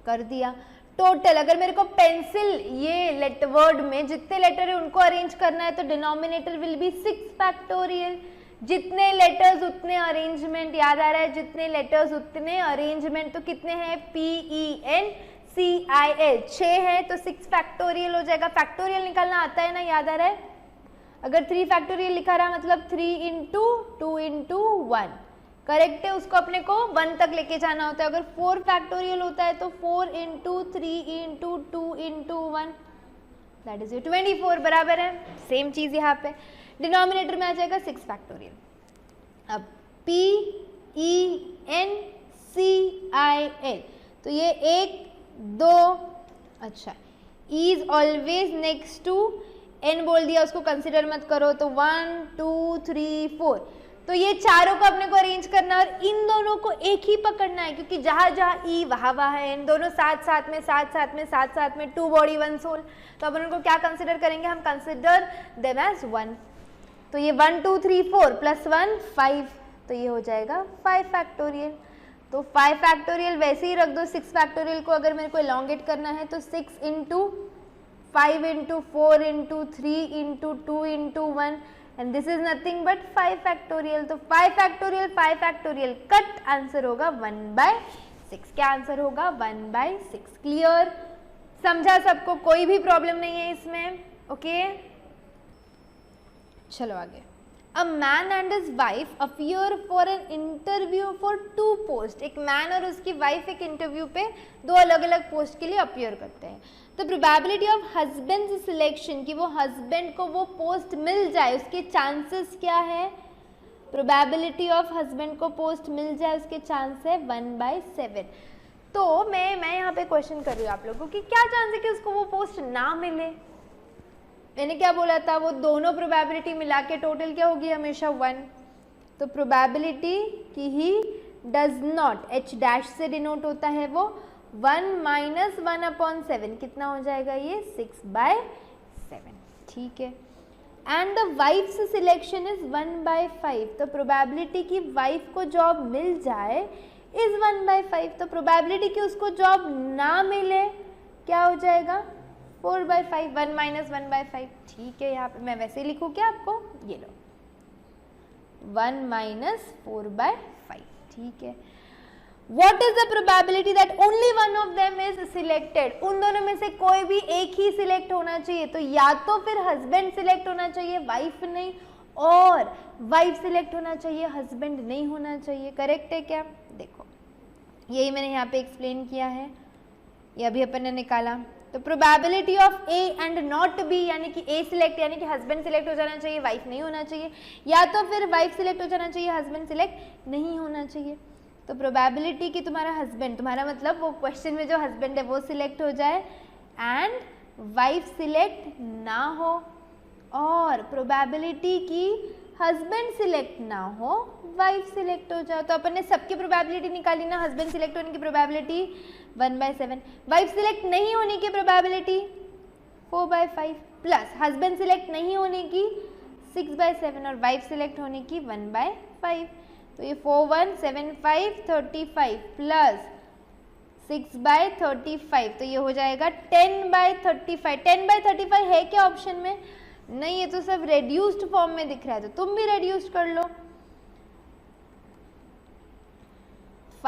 कर दिया। टोटल अगर मेरे को पेंसिल ये लेटर वर्ड में जितने लेटर है उनको अरेंज करना है तो डिनोमिनेटर विल बी 6 फैक्टोरियल, जितने लेटर्स उतने अरेंजमेंट, याद आ रहा है, जितने लेटर्स उतने अरेंजमेंट, तो कितने हैं? PENCIL 6 है तो 6 फैक्टोरियल हो जाएगा। फैक्टोरियल निकालना आता है ना, याद आ रहा है? अगर 3 फैक्टोरियल लिखा रहा मतलब 3 इंटू 2 इंटू 1, करेक्ट है, उसको अपने को 1 तक लेके जाना होता है। अगर 4 फैक्टोरियल होता है तो 4 into 3 into 2 into 1, that is 24, बराबर है। सेम चीज यहाँ पे डिनोमिनेटर में आ जाएगा 6 फैक्टोरियल। अब PENCIL, तो ये 1 2, अच्छा, is always next to n बोल दिया, उसको कंसिडर मत करो, तो 1 2 3 4, तो ये चारों को अपने को अरेंज करना है और इन दोनों को एक ही पकड़ना है, क्योंकि जहां जहां E वहां है n, दोनों साथ साथ में 2 बॉडी 1 सोल, तो अपन उनको क्या कंसिडर करेंगे? हम कंसिडर देम एज 1। तो ये 1 2 3 4 प्लस 1 5, तो ये हो जाएगा 5 फैक्टोरियल। तो 5 फैक्टोरियल वैसे ही रख दो। 6 फैक्टोरियल को अगर मेरे को एलोंगेट करना है तो 6 into 5 into 4 into 3 into 2 into 1, and this is nothing but 5 factorial। तो 5 factorial कट, आंसर होगा 1/6। क्या आंसर होगा? 1/6। क्लियर? समझा सबको? कोई भी प्रॉब्लम नहीं है इसमें? ओके, चलो आगे। A man and his wife appear for an interview for 2 posts। एक मैन और उसकी वाइफ एक इंटरव्यू पे 2 अलग अलग पोस्ट के लिए अपीयर करते हैं। तो प्रोबेबिलिटी ऑफ हस्बैंड सिलेक्शन, कि वो हस्बैंड को वो पोस्ट मिल जाए, उसके चांसेस क्या है? प्रोबेबिलिटी ऑफ हस्बैंड को पोस्ट मिल जाए उसके चांस है 1/7। तो मैं यहाँ पे क्वेश्चन कर रही हूँ आप लोगों को कि क्या चांस है कि उसको वो पोस्ट ना मिले? मैंने क्या बोला था? वो दोनों प्रोबेबिलिटी मिला के टोटल क्या होगी? हमेशा 1। तो प्रोबेबिलिटी की ही डज नॉट, H' से डिनोट होता है वो 1 - 1/7, कितना हो जाएगा ये? 6/7, ठीक है। And the wife's selection is 1/5, तो प्रोबेबिलिटी की वाइफ को जॉब मिल जाए इज 1/5, तो प्रोबेबिलिटी की उसको जॉब ना मिले क्या हो जाएगा? 4/5, 1 - 1/5, ठीक है। यहाँ पे मैं वैसे ही लिखूँ क्या आपको? ये लो 1 - 4/5, ठीक है। What is the probability that only one of them is selected? उन दोनों में से कोई भी एक ही सिलेक्ट होना चाहिए, तो या तो फिर हस्बैंड सिलेक्ट होना चाहिए, वाइफ नहीं, और वाइफ सिलेक्ट होना चाहिए, हस्बैंड नहीं होना चाहिए। करेक्ट है क्या? देखो यही मैंने यहाँ पे एक्सप्लेन किया है, ये अभी अपन ने निकाला। तो probability of A and not be, यानी कि ए सिलेक्ट, यानी कि हस्बैंड सिलेक्ट हो जाना चाहिए, वाइफ नहीं होना चाहिए, या तो फिर वाइफ सिलेक्ट हो जाना चाहिए, हस्बैंड सिलेक्ट नहीं होना चाहिए। तो प्रोबेबिलिटी कि तुम्हारा हस्बैंड, तुम्हारा मतलब वो क्वेश्चन में जो हस्बैंड है वो सिलेक्ट हो जाए एंड वाइफ सिलेक्ट ना हो, और प्रोबेबिलिटी की हस्बैंड सिलेक्ट ना हो, वाइफ सिलेक्ट हो जाए। तो अपन ने सबकी प्रोबेबिलिटी निकाली ना, हस्बैंड सिलेक्ट होने की प्रोबेबिलिटी 1/7, वाइफ सिलेक्ट नहीं होने की प्रोबेबिलिटी 4/5, प्लस हस्बैंड सिलेक्ट नहीं होने की 6/7 और वाइफ सिलेक्ट होने की 1/5। तो ये 4 1 7 5 35 प्लस 6/35, तो ये हो जाएगा 10/35। 10/35 है क्या ऑप्शन में? नहीं, ये तो सब रेड्यूस्ड फॉर्म में दिख रहा है, तो तुम भी रेड्यूस्ड कर लो।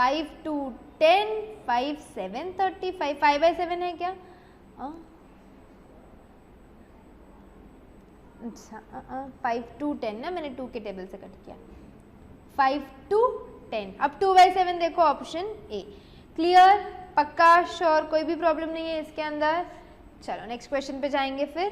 5 to 10, 5 7 35, 5 by 7 है क्या? अच्छा 5 to 10 ना, मैंने 2 के टेबल से कट किया, 5 to 10। अब 2 by 7 देखो ऑप्शन ए। क्लियर, पक्का, श्योर, कोई भी प्रॉब्लम नहीं है इसके अंदर। चलो नेक्स्ट क्वेश्चन पे जाएंगे फिर।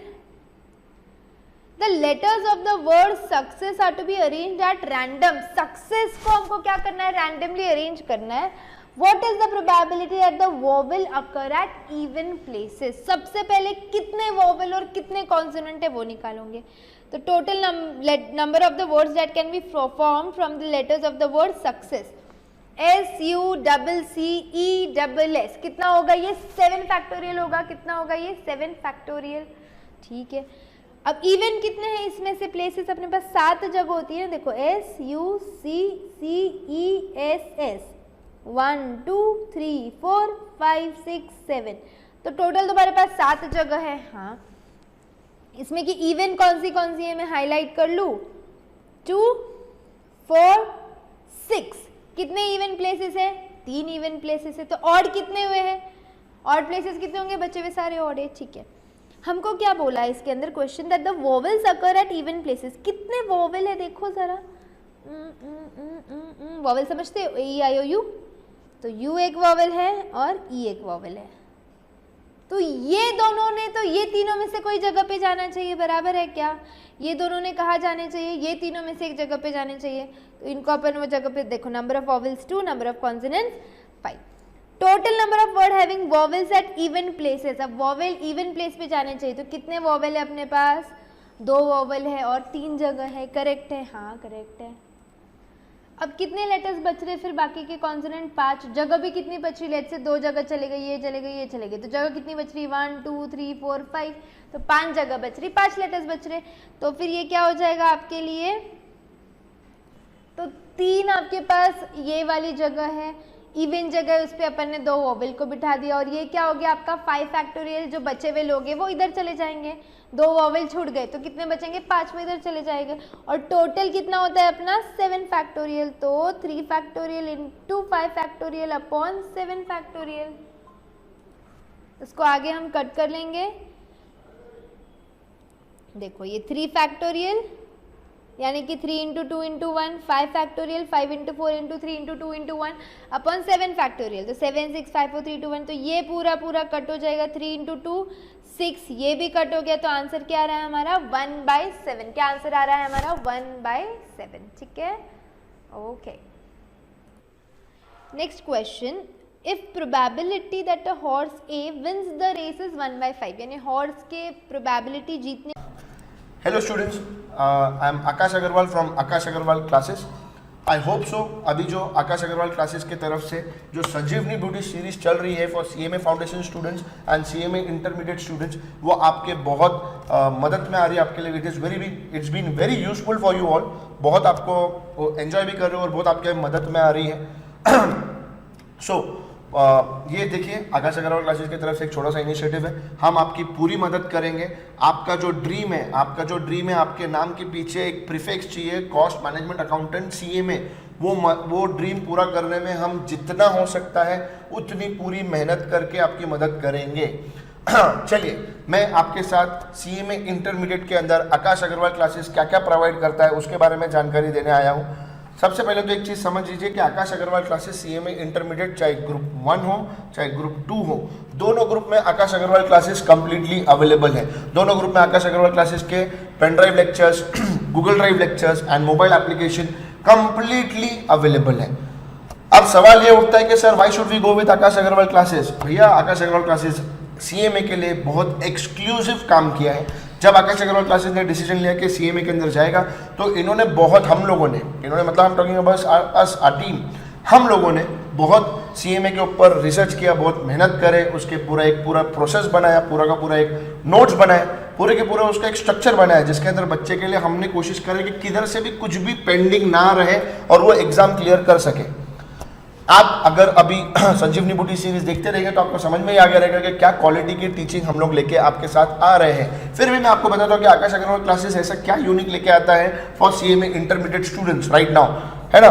The letters of the word success are to be arranged at random। Success को हमको क्या करना है? randomly arrange करना है। What is the probability that the vowel occur at even places? सबसे पहले कितने vowel और कितने consonant है वो निकालोगे। तो total number of the words that can be formed from the letters of the word success, SUCCESS, कितना होगा ये? 7 फैक्टोरियल होगा। कितना होगा ये? 7 फैक्टोरियल। ठीक है, अब इवन कितने हैं इसमें से प्लेसेस? अपने पास 7 जगह होती है ना, देखो SUCCESS, 1 2 3 4 5 6 7, तो टोटल तुम्हारे पास 7 जगह है। हाँ, इसमें की इवन कौन सी है मैं हाईलाइट कर लूँ, 2 4 6। कितने इवन प्लेसेस है? 3 इवन प्लेसेस है। तो ऑड कितने हुए हैं? ऑड प्लेसेस कितने होंगे? बचे हुए सारे ऑड है। ठीक है, हमको क्या बोला है इसके अंदर question, that the vowels occur at even places. कितने वोवेल है देखो जरा, वोवेल समझते हो? ई आई ओ यू, तो यू एक वोवेल है और ई एक वोवेल है। तो ये दोनों ने, तो ये तीनों में से कोई जगह पे जाना चाहिए, बराबर है क्या? ये दोनों ने कहाँ जाने चाहिए? ये तीनों में से एक जगह पे जाने चाहिए। तो इनको अपन वो जगह पे देखो, number of vowels 2, number of consonants 5। Total number of word having vowels at even places. अब वोवेल इवन प्लेस पे जाने चाहिए, तो कितने वोवेल है अपने पास? 2 वोवेल है और 3 जगह है। करेक्ट है, हाँ करेक्ट है। अब कितने लेटर्स बच रहे फिर बाकी के कॉन्सोनेंट? 5। जगह भी कितनी बच रही? लेट से 2 जगह चले गई, ये चले गई, ये चले गई, तो जगह कितनी बच रही? 1 2 3 4 5, तो 5 जगह बच रही, 5 लेटर्स बच रहे। तो फिर ये क्या हो जाएगा आपके लिए? तो 3 आपके पास ये वाली जगह है, इवन जगह है, उस पर अपन ने 2 वोवेल को बिठा दिया, और ये क्या हो गया आपका 5 फैक्टोरियल। जो बचे हुए लोग हैं वो इधर चले जाएंगे, 2 वोवेल छूट गए, तो कितने बचेंगे? 5 में इधर चले जाएंगे, और टोटल कितना होता है अपना? 7 फैक्टोरियल। तो 3 factorial into 5 factorial upon 7 factorial. इसको आगे हम कट कर लेंगे। देखो ये 3 फैक्टोरियल यानी कि 3 into 2 into 1, 5 factorial, 5 into 4 into 3 into 2 into 1 upon 7 factorial. तो 7 6 5 4 3 2 1, तो ये पूरा कट हो जाएगा। 3 इंटू 2 6, ये भी कट हो गया। तो आंसर क्या आ रहा है हमारा? 1/7। क्या आंसर आ रहा है हमारा? 1/7। ठीक है, ओके। Next question, if probability that a horse A wins the race is 1/5, यानी हॉर्स के प्रोबेबिलिटी जीतने। Hello students, I am Akash Agarwal from Akash Agarwal classes. I hope so अभी जो आकाश अग्रवाल क्लासेस की तरफ से जो संजीवनी ब्यूटी सीरीज चल रही है for CMA foundation students and CMA intermediate students, वो आपके बहुत मदद में आ रही है आपके लिए। It's been very useful for you all. बहुत आपको एंजॉय भी कर रहे हो और बहुत आपके मदद में आ रही है। सो ये देखिए, आकाश अग्रवाल क्लासेस की तरफ से एक छोटा सा इनिशिएटिव है। हम आपकी पूरी मदद करेंगे। आपका जो ड्रीम है, आपके नाम के पीछे एक प्रीफिक्स चाहिए, कॉस्ट मैनेजमेंट अकाउंटेंट सीएमए, वो ड्रीम पूरा करने में हम जितना हो सकता है उतनी पूरी मेहनत करके आपकी मदद करेंगे। चलिए, मैं आपके साथ सीएमए इंटरमीडिएट के अंदर आकाश अग्रवाल क्लासेस क्या क्या प्रोवाइड करता है उसके बारे में जानकारी देने आया हूँ। सबसे पहले तो एक चीज़ समझ लीजिए कि आकाश अग्रवाल क्लासेस सीएमए इंटरमीडिएट चाहे ग्रुप 1 हो चाहे ग्रुप 2 हो, दोनों ग्रुप में Akash Agarwal classes completely available है। दोनों ग्रुप में आकाश अग्रवाल क्लासेस के pen drive lectures, Google drive lectures and mobile application completely available है। अब सवाल ये उठता है कि sir why should we go with Akash Agarwal classes? भैया, आकाश अग्रवाल क्लासेस सीएमए के लिए बहुत एक्सक्लूसिव काम किया है। जब आकाश अग्रवाल क्लासेस ने डिसीजन लिया कि सीएमए के अंदर जाएगा, तो इन्होंने मतलब हम talking about us a team, हम लोगों ने बहुत सीएमए के ऊपर रिसर्च किया, बहुत मेहनत करे, उसके पूरा प्रोसेस बनाया, पूरा का पूरा एक नोट्स बनाए, पूरे के पूरा उसका एक स्ट्रक्चर बनाया, जिसके अंदर बच्चे के लिए हमने कोशिश करी कि किधर से भी कुछ भी पेंडिंग ना रहे और वो एग्जाम क्लियर कर सके। आप अगर अभी संजीवनी ब्यूटी सीरीज देखते रहेंगे तो आपको समझ में ही आ गया रहेगा कि क्या क्वालिटी की टीचिंग हम लोग लेके आपके साथ आ रहे हैं। फिर भी मैं आपको बताता हूँ कि आकाश अग्रवाल क्लासेस ऐसा क्या यूनिक लेके आता है for CMA intermediate students right now, है ना।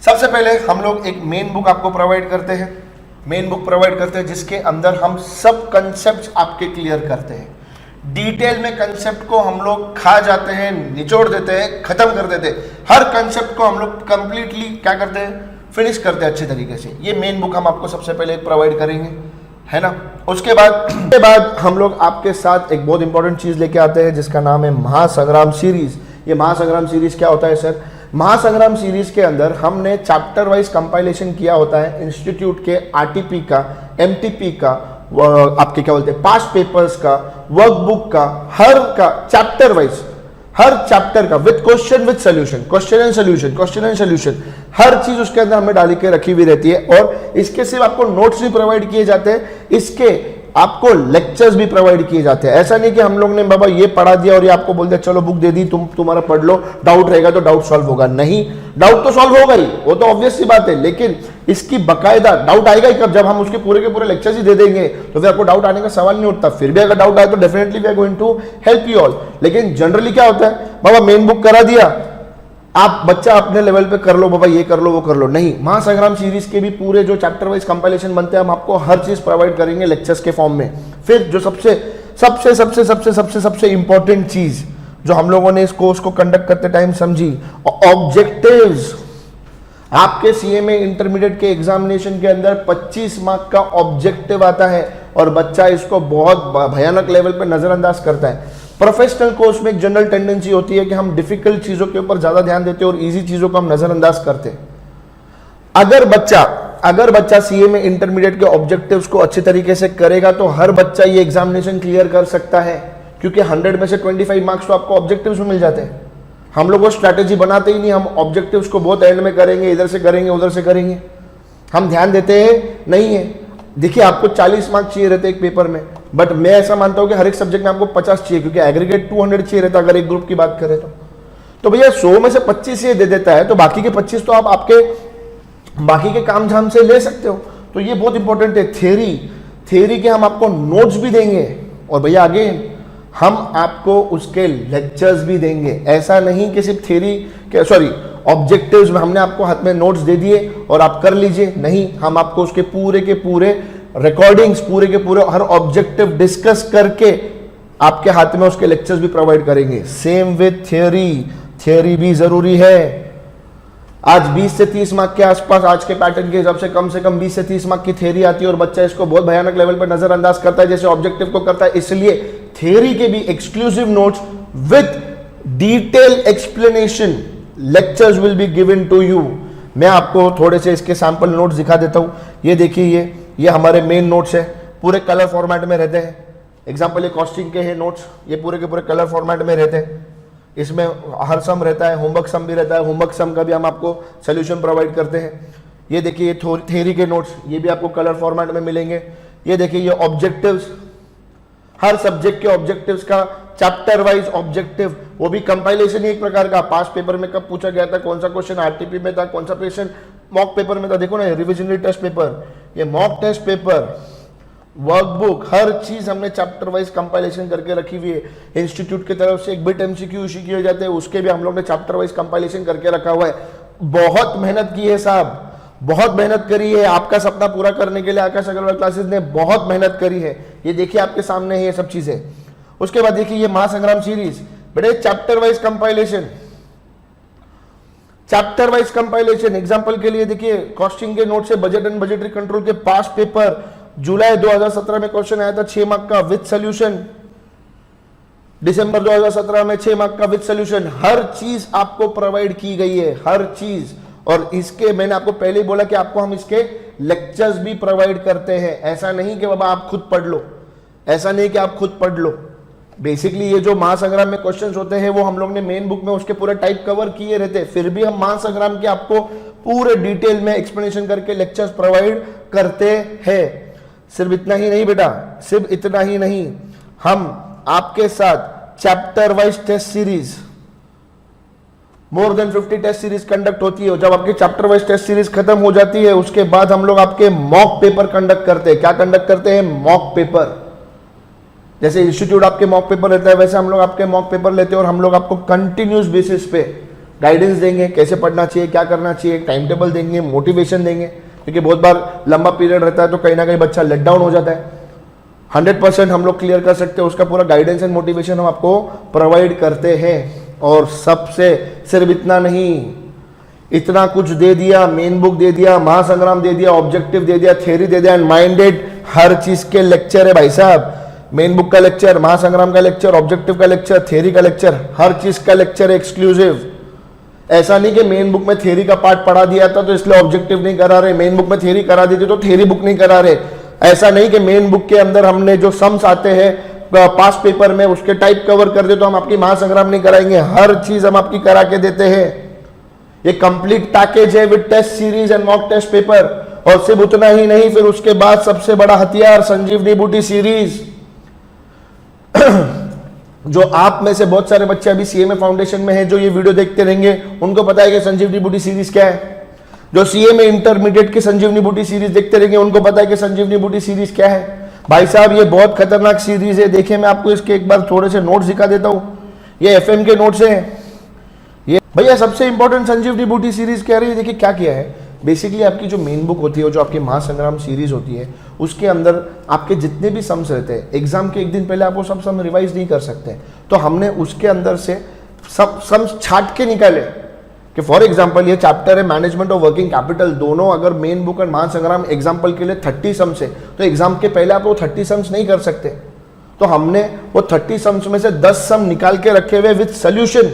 सबसे पहले हम लोग एक मेन बुक आपको प्रोवाइड करते हैं, मेन बुक प्रोवाइड करते हैं जिसके अंदर हम सब कंसेप्ट आपके क्लियर करते हैं। डिटेल में कंसेप्ट को हम लोग खा जाते हैं, निचोड़ देते हैं, खत्म कर देते हैं। हर कंसेप्ट को हम लोग कंप्लीटली क्या करते हैं, फिनिश करते हैं अच्छे तरीके से। ये मेन बुक हम आपको सबसे पहले प्रोवाइड करेंगे, है ना। उसके बाद हम लोग आपके साथ एक बहुत इंपॉर्टेंट चीज लेके आते हैं जिसका नाम है महासंग्राम सीरीज। ये महासंग्राम सीरीज क्या होता है सर? महासंग्राम सीरीज के अंदर हमने चैप्टर वाइज कंपाइलेशन किया होता है इंस्टीट्यूट के आरटीपी का, एमटीपी का, आपके क्या बोलते हैं पास्ट पेपर्स का, वर्कबुक का, हर का चैप्टर वाइज, हर चैप्टर का with question with solution, question and solution, हर चीज उसके अंदर हमें डाली के रखी हुई रहती है। और इसके सिर्फ आपको नोट्स भी प्रोवाइड किए जाते हैं, इसके आपको लेक्चर्स भी प्रोवाइड किए जाते हैं। ऐसा नहीं कि हम लोग ने बाबा ये पढ़ा दिया और ये आपको बोल दिया चलो बुक दे दी, तुम्हारा पढ़ लो, डाउट रहेगा तो डाउट सॉल्व होगा। नहीं, डाउट तो सॉल्व होगा ही, वो तो ऑब्वियस सी बात है, लेकिन इसकी बकायदा डाउट आएगा ही कब, जब हम उसके पूरे के पूरे लेक्चर्स ही दे देंगे तो फिर आपको डाउट आने का सवाल नहीं उठता। फिर भी अगर डाउट आए तो definitely we are going to help you all. लेकिन जनरली क्या होता है, बाबा मेन बुक करा दिया, आप बच्चा अपने लेवल पे कर लो, बाबा ये कर लो वो कर लो। नहीं, महासंग्राम सीरीज के भी पूरे जो चैप्टर वाइज कंपाइलेशन बनते हैं हम आपको हर चीज प्रोवाइड करेंगे लेक्चर्स के फॉर्म में। फिर जो सबसे इंपॉर्टेंट चीज जो हम लोगों ने इस कोर्स को कंडक्ट करते टाइम समझी, ऑब्जेक्टिव्स। आपके सीएमए इंटरमीडिएट के एग्जामिनेशन के अंदर 25 मार्क का ऑब्जेक्टिव आता है और बच्चा इसको बहुत भयानक लेवल पे नजरअंदाज करता है। प्रोफेशनल कोर्स में एक जनरल टेंडेंसी होती है कि हम डिफिकल्ट चीजों के ऊपर ज्यादा ध्यान देते हैं और इजी चीजों को हम नजरअंदाज करते हैं। अगर बच्चा सीएमए इंटरमीडिएट के ऑब्जेक्टिव्स को अच्छे तरीके से करेगा तो हर बच्चा ये एग्जामिनेशन क्लियर कर सकता है, क्योंकि 100 में से 25 मार्क्स तो आपको ऑब्जेक्टिव्स में मिल जाते हैं। हम लोग वो स्ट्रैटेजी बनाते ही नहीं, हम ऑब्जेक्टिव्स को बहुत एंड में करेंगे, इधर से करेंगे उधर से करेंगे, हम ध्यान देते हैं नहीं है। देखिए आपको 40 मार्क्स चाहिए रहते एक पेपर में, बट मैं ऐसा मानता हूं कि हर एक सब्जेक्ट में आपको 50 चाहिए, क्योंकि एग्रीगेट 200 चाहिए रहता अगर एक ग्रुप की बात करें तो भैया 100 में से 25 ये दे देता है तो बाकी के 25 तो आप आपके बाकी के काम झाम से ले सकते हो। तो ये बहुत इंपॉर्टेंट है। थ्योरी के हम आपको नोट्स भी देंगे और भैया आगे हम आपको उसके लेक्चर्स भी देंगे। ऐसा नहीं कि सिर्फ ऑब्जेक्टिव्स में हमने आपको हाथ में नोट्स दे दिए और आप कर लीजिए, नहीं, हम आपको उसके पूरे के पूरे रिकॉर्डिंग्स, पूरे के पूरे हर ऑब्जेक्टिव डिस्कस करके आपके हाथ में उसके लेक्चर्स भी प्रोवाइड करेंगे। सेम विद थ्योरी भी जरूरी है। आज 20 से 30 मार्क के आसपास आज के पैटर्न के हिसाब से कम 20 से 30 मार्क की थ्योरी आती है और बच्चा इसको बहुत भयानक लेवल पर नजरअंदाज करता है जैसे ऑब्जेक्टिव को करता है। इसलिए थ्योरी के भी exclusive notes with detail explanation lectures will be given to you. मैं आपको थोड़े से इसके सैंपल नोट्स दिखा देता हूं। ये देखिए, ये हमारे मेन नोट्स है, पूरे कलर फॉर्मेट में रहते हैं। एग्जाम्पल ये कॉस्टिंग के हैं नोट्स, ये पूरे के पूरे कलर फॉर्मेट में रहते हैं। इसमें हर सम रहता है, होमवर्क सम भी रहता है, होमवर्क सम का भी हम आपको सोल्यूशन प्रोवाइड करते हैं। ये देखिए थ्योरी के नोट्स, ये भी आपको कलर फॉर्मेट में मिलेंगे। ये देखिए ये ऑब्जेक्टिव्स, हर सब्जेक्ट के ऑब्जेक्टिव्स का चैप्टर वाइज ऑब्जेक्टिव, वो भी कंपाइलेशन ही एक प्रकार का। पास्ट पेपर में कब पूछा गया था, कौन सा क्वेश्चन आरटीपी में था, कौन सा क्वेश्चन मॉक पेपर में था। देखो ना, रिविजनरी टेस्ट पेपर, ये मॉक टेस्ट पेपर, वर्कबुक, हर चीज हमने चैप्टर वाइज कंपाइलेशन करके रखी हुई है। इंस्टीट्यूट की तरफ से एक बिट एमसीक्यू इशू किए जाते हैं, उसके भी हम लोग ने चैप्टर वाइज कंपाइलेशन करके रखा हुआ है। बहुत मेहनत की है साहब, बहुत मेहनत करी है। आपका सपना पूरा करने के लिए आकाश अग्रवाल क्लासेस ने बहुत मेहनत करी है। ये देखिए आपके सामने है ये सब चीजें। उसके बाद देखिए ये महासंग्राम सीरीज, बेटे chapter wise compilation, chapter wise compilation. Example के लिए देखिए कॉस्टिंग के नोट से बजट एंड बजटरी कंट्रोल के पास्ट पेपर जुलाई 2017 में क्वेश्चन आया था 6 मार्क का विद सॉल्यूशन। दिसंबर 2017 में 6 मार्क का विद सॉल्यूशन। हर चीज आपको प्रोवाइड की गई है, हर चीज। और इसके मैंने आपको पहले ही बोला कि आपको हम इसके लेक्चर्स भी प्रोवाइड करते हैं। ऐसा नहीं कि बाबा आप खुद पढ़ लो, ऐसा नहीं कि आप खुद पढ़ लो। बेसिकली ये जो महासंग्राम में क्वेश्चंस होते हैं वो हम लोग ने मेन बुक में उसके पूरे टाइप कवर किए रहते हैं, फिर भी हम महासंग्राम के आपको पूरे डिटेल में एक्सप्लेनेशन करके लेक्चर्स प्रोवाइड करते हैं। सिर्फ इतना ही नहीं बेटा, सिर्फ इतना ही नहीं, हम आपके साथ chapter wise test series, more than 50 test series conduct होती है। जब आपकी चैप्टर वाइज टेस्ट सीरीज खत्म हो जाती है उसके बाद हम लोग आपके मॉक पेपर कंडक्ट करते हैं। क्या कंडक्ट करते हैं? Mock paper. जैसे इंस्टीट्यूट आपके मॉक पेपर लेता है वैसे हम लोग आपके मॉक पेपर लेते हैं और हम लोग आपको कंटिन्यूस बेसिस पे गाइडेंस देंगे कैसे पढ़ना चाहिए, क्या करना चाहिए, टाइम टेबल देंगे, मोटिवेशन देंगे, क्योंकि बहुत बार लंबा पीरियड रहता है तो कहीं ना कहीं बच्चा लेट डाउन हो जाता है। 100% हम लोग क्लियर कर सकते हैं, उसका पूरा गाइडेंस एंड मोटिवेशन हम आपको प्रोवाइड करते हैं। और सबसे सिर्फ इतना नहीं, इतना कुछ दे दिया, मेन बुक दे दिया, महासंग्राम दे दिया, ऑब्जेक्टिव दे दिया, थ्योरी दे दिया एंड माइंडेड, हर चीज के लेक्चर है भाई साहब। मेन बुक का लेक्चर, महासंग्राम का लेक्चर, ऑब्जेक्टिव का लेक्चर, थ्योरी का लेक्चर, हर चीज का लेक्चर एक्सक्लूसिव। ऐसा नहीं कि मेन बुक में थ्योरी का पार्ट पढ़ा दिया था तो इसलिए ऑब्जेक्टिव नहीं करा रहे, मेन बुक में थ्योरी करा दी थी तो थ्योरी बुक नहीं करा रहे। ऐसा नहीं कि मेन बुक के अंदर हमने जो सम्स आते हैं पास पेपर में उसके टाइप कवर कर दे तो हम आपकी महासंग्राम नहीं कराएंगे, हर चीज हम आपकी करा के देते हैं। ये कंप्लीट पैकेज है with test series and mock test paper. और सिर्फ उतना ही नहीं, फिर उसके बाद सबसे बड़ा हथियार संजीवनी बूटी सीरीज। जो आप में से बहुत सारे बच्चे अभी सीएमए फाउंडेशन में हैं, जो ये वीडियो देखते रहेंगे, उनको पता है कि संजीवनी बूटी सीरीज क्या है। जो सीएमए इंटरमीडिएट की संजीवनी बूटी सीरीज देखते रहेंगे, उनको पता है कि संजीवनी बूटी सीरीज क्या है। भाई साहब ये बहुत खतरनाक सीरीज है। देखिए मैं आपको इसके एक बार थोड़े से नोट्स दिखा देता हूं, ये एफएम के नोट्स हैं। ये भैया सबसे इंपॉर्टेंट संजीवनी बूटी सीरीज कह रही है। देखिए क्या किया है, बेसिकली आपकी जो मेन बुक होती है, जो आपकी महासंग्राम सीरीज होती है, उसके अंदर आपके जितने भी सम्स रहते हैं, एग्जाम के एक दिन पहले आप वो सब सम रिवाइज नहीं कर सकते, तो हमने उसके अंदर से सब सम्स छाट के निकाले कि फॉर एग्जांपल ये चैप्टर है मैनेजमेंट ऑफ वर्किंग कैपिटल, दोनों अगर मेन बुक और महासंग्राम एग्जांपल के लिए 30 सम्स है तो एग्जाम के पहले आप वो 30 सम्स नहीं कर सकते। तो हमने वो 30 सम्स में से 10 सम निकाल के रखे हुए विद सोल्यूशन,